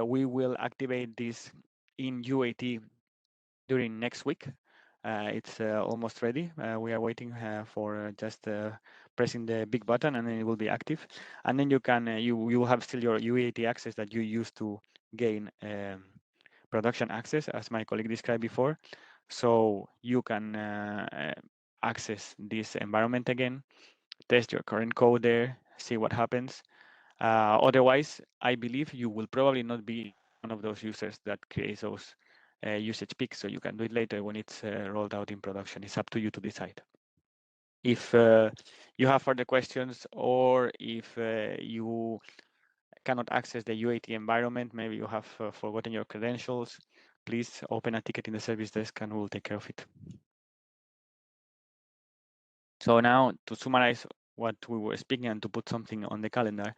B: we will activate this in UAT during next week. It's almost ready. We are waiting for just pressing the big button, and then it will be active. And then you can you will have still your UAT access that you used to gain production access, as my colleague described before. So you can access this environment again, test your current code there, see what happens. Otherwise, I believe you will probably not be one of those users that creates those usage peaks, so you can do it later when it's rolled out in production. It's up to you to decide. If you have further questions, or if you cannot access the UAT environment, maybe you have forgotten your credentials, please open a ticket in the service desk and we'll take care of it. So now, to summarize what we were speaking and to put something on the calendar,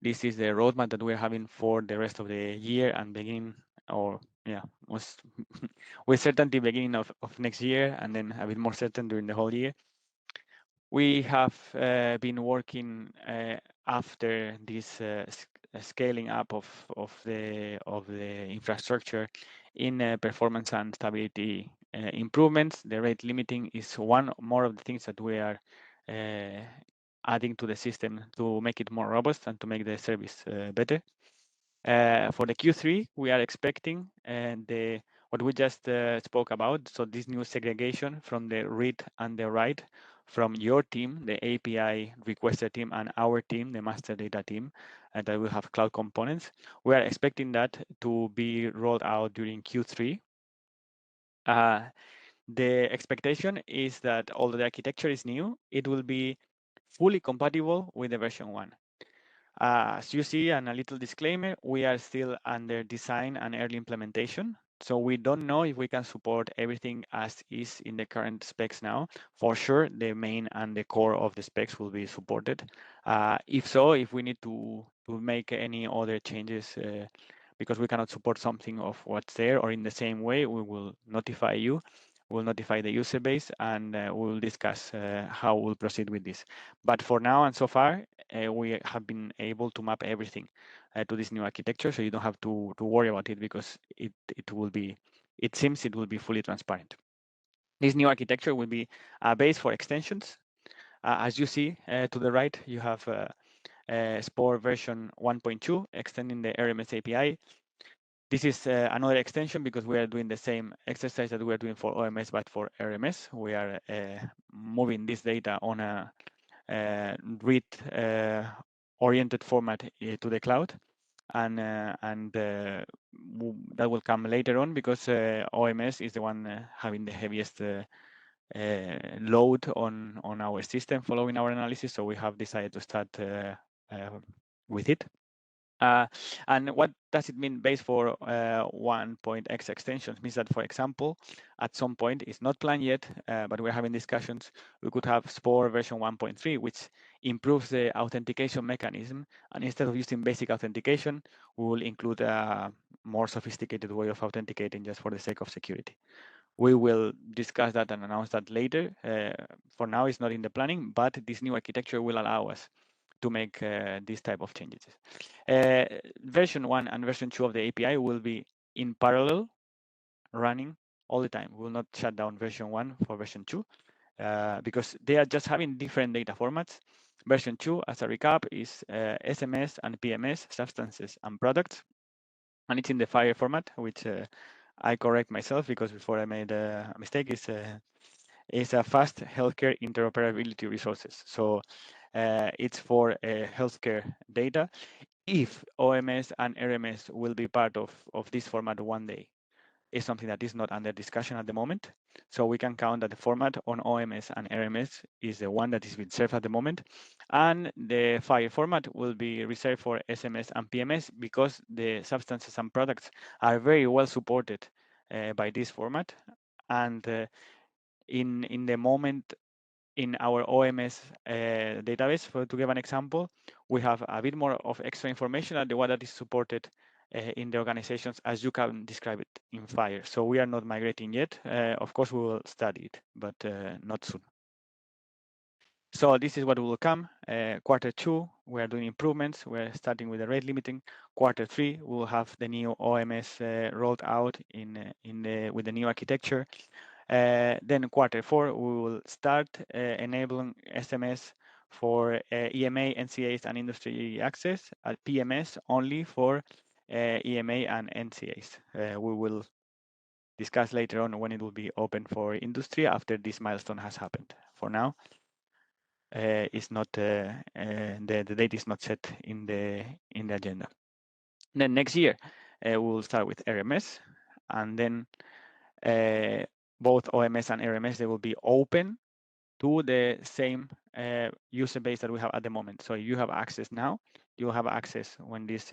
B: this is the roadmap that we're having for the rest of the year and beginning, or yeah, with certainty beginning of next year, and then a bit more certain during the whole year. We have been working after this scaling up of the infrastructure in performance and stability improvements. The rate limiting is one more of the things that we are adding to the system to make it more robust and to make the service better. For the Q3, we are expecting what we just spoke about. So this new segregation from the read and the write from your team, the API requester team, and our team, the master data team, that will have cloud components. We are expecting that to be rolled out during Q3. The expectation is that although the architecture is new, it will be fully compatible with the version 1. As you see, and a little disclaimer, we are still under design and early implementation. So we don't know if we can support everything as is in the current specs now. For sure, the main and the core of the specs will be supported. If so, if we need to make any other changes, because we cannot support something of what's there, or in the same way, we will notify you, we'll notify the user base, and we will discuss how we'll proceed with this. But for now and so far, we have been able to map everything to this new architecture, so you don't have to worry about it, because it will be, it seems it will be fully transparent. This new architecture will be a base for extensions. As you see to the right, you have SPOR version 1.2 extending the RMS API. This is another extension because we are doing the same exercise that we are doing for OMS, but for RMS. We are moving this data on a read-oriented format to the cloud. And that will come later on, because OMS is the one having the heaviest load on our system following our analysis. So we have decided to start with it. And what does it mean base for 1.x extensions? Means that, for example, at some point, it's not planned yet, but we're having discussions, we could have SPOR version 1.3, which improves the authentication mechanism. And instead of using basic authentication, we will include a more sophisticated way of authenticating just for the sake of security. We will discuss that and announce that later. For now, it's not in the planning, but this new architecture will allow us to make these type of changes. Version 1 and version 2 of the API will be in parallel, running all the time. We will not shut down version 1 for version 2 because they are just having different data formats. Version 2, as a recap, is SMS and PMS, substances and products. And it's in the FHIR format, which I correct myself because before I made a mistake. Is a fast healthcare interoperability resources. So it's for healthcare data. If OMS and RMS will be part of this format one day, is something that is not under discussion at the moment. So we can count that the format on OMS and RMS is the one that is being served at the moment. And the FHIR format will be reserved for SMS and PMS because the substances and products are very well supported by this format. And in the moment in our OMS database, to give an example, we have a bit more of extra information than the one that is supported in the organizations, as you can describe it in FHIR. So we are not migrating yet. Of course, we will study it, but not soon. So this is what will come. Quarter 2, we are doing improvements. We're starting with the rate limiting. Quarter 3, we will have the new OMS rolled out with the new architecture. Then quarter 4, we will start enabling SMS for EMA, NCAs, and industry access, PMS only for EMA and NCAs. We will discuss later on when it will be open for industry after this milestone has happened. For now, it's not the date is not set in the agenda. Then next year, we will start with RMS, and then both OMS and RMS, they will be open to the same user base that we have at the moment. So you have access now, you have access when this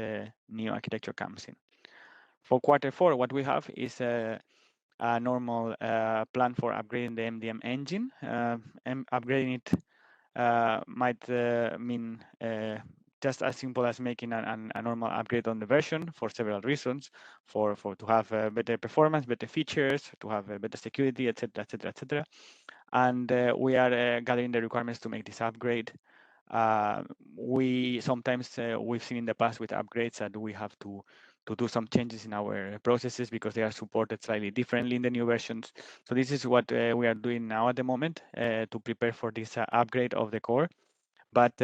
B: new architecture comes in. For quarter 4, what we have is a normal plan for upgrading the MDM engine. Upgrading it might mean just as simple as making a normal upgrade on the version for several reasons, for to have better performance, better features, to have better security, etc., etc., etc. And we are gathering the requirements to make this upgrade. We sometimes we've seen in the past with upgrades that we have to do some changes in our processes because they are supported slightly differently in the new versions. So this is what we are doing now at the moment to prepare for this upgrade of the core. But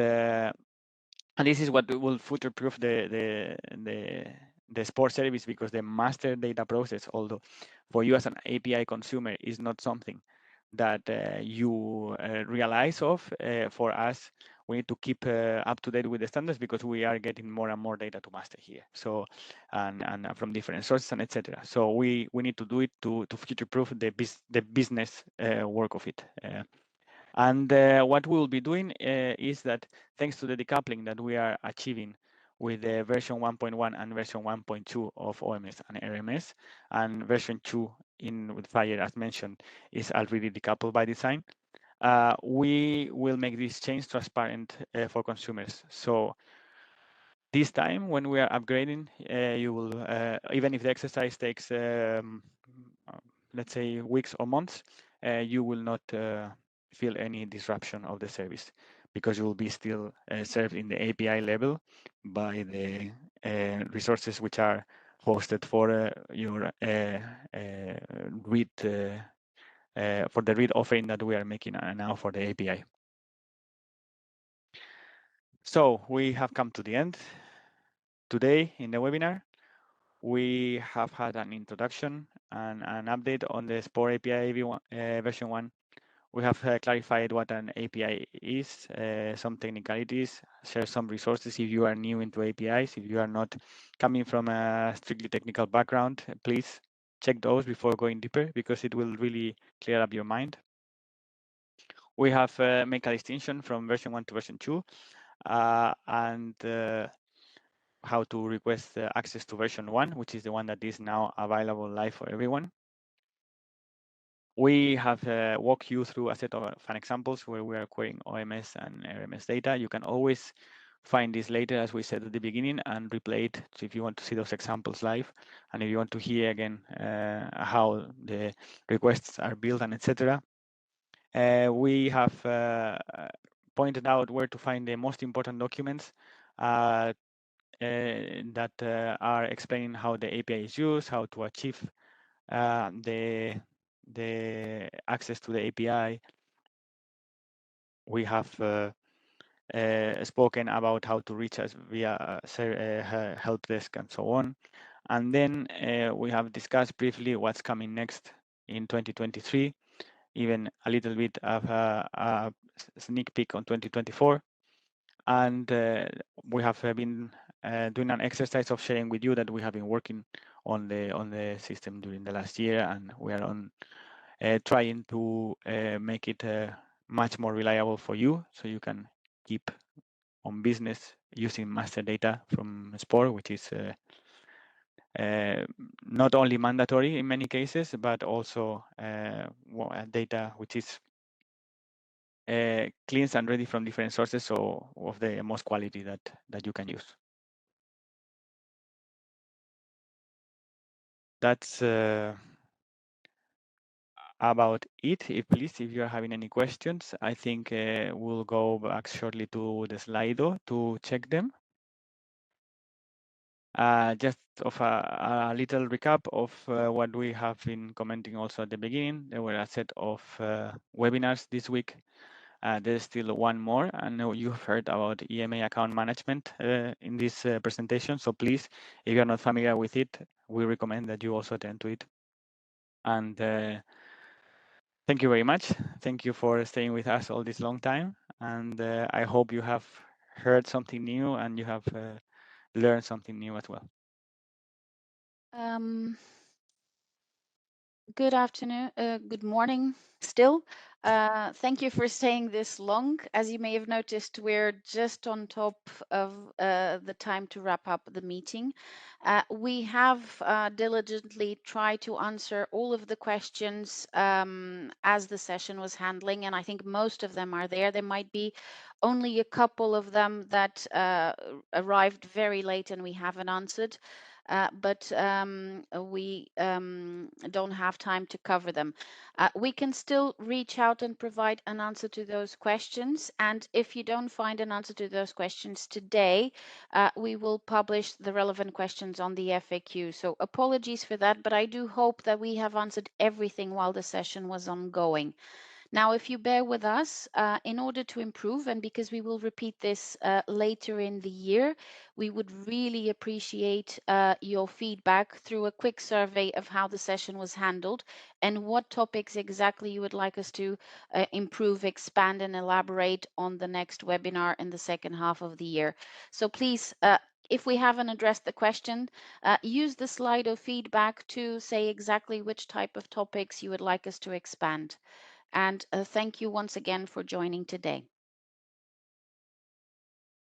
B: and this is what will future-proof the SPOR service, because the master data process, although for you as an API consumer is not something that you realize of, for us, we need to keep up to date with the standards because we are getting more and more data to master here. So, and from different sources and etc. So we need to do it to future-proof the business work of it. And what we will be doing is that thanks to the decoupling that we are achieving with the version 1.1 and version 1.2 of OMS and RMS, and version 2 with FHIR, as mentioned, is already decoupled by design, we will make this change transparent for consumers. So This time, when we are upgrading, you will, even if the exercise takes, let's say, weeks or months, you will not feel any disruption of the service because you will be still served in the API level by the resources which are hosted for your read for the read offering that we are making now for the API. So we have come to the end. Today in the webinar, we have had an introduction and an update on the SPOR API version 1. We have clarified what an API is, some technicalities, share some resources if you are new into APIs. If you are not coming from a strictly technical background, please check those before going deeper because it will really clear up your mind. We have made a distinction from version 1 to version 2 and how to request access to version 1, which is the one that is now available live for everyone. We have walked you through a set of fun examples where we are querying OMS and RMS data. You can always find this later, as we said at the beginning, and replay it if you want to see those examples live. And if you want to hear again how the requests are built and etc. We have pointed out where to find the most important documents that are explaining how the API is used, how to achieve the access to the API. We have spoken about how to reach us via help desk and so on. And then we have discussed briefly what's coming next in 2023, even a little bit of a sneak peek on 2024. And we have been doing an exercise of sharing with you that we have been working on the system during the last year, and we are on trying to make it much more reliable for you, so you can keep on business using master data from SPOR, which is not only mandatory in many cases, but also data which is cleansed and ready from different sources, so of the most quality that you can use. That's about it. Please, if you are having any questions, I think we'll go back shortly to the Slido to check them. Just of a little recap of what we have been commenting also at the beginning. There were a set of webinars this week. There's still one more. I know you've heard about EMA account management in this presentation. So please, if you're not familiar with it, we recommend that you also attend to it. And thank you very much. Thank you for staying with us all this long time. And I hope you have heard something new and you have learned something new as well.
A: Good afternoon, good morning still. Thank you for staying this long. As you may have noticed, we're just on top of the time to wrap up the meeting. We have diligently tried to answer all of the questions as the session was handling, and I think most of them are there. There might be only a couple of them that arrived very late and we haven't answered. But we don't have time to cover them. We can still reach out and provide an answer to those questions. And if you don't find an answer to those questions today, we will publish the relevant questions on the FAQ. So apologies for that, but I do hope that we have answered everything while the session was ongoing. Now, if you bear with us, in order to improve, and because we will repeat this later in the year, we would really appreciate your feedback through a quick survey of how the session was handled and what topics exactly you would like us to improve, expand, and elaborate on the next webinar in the second half of the year. So please, if we haven't addressed the question, use the Slido feedback to say exactly which type of topics you would like us to expand. And thank you once again for joining today.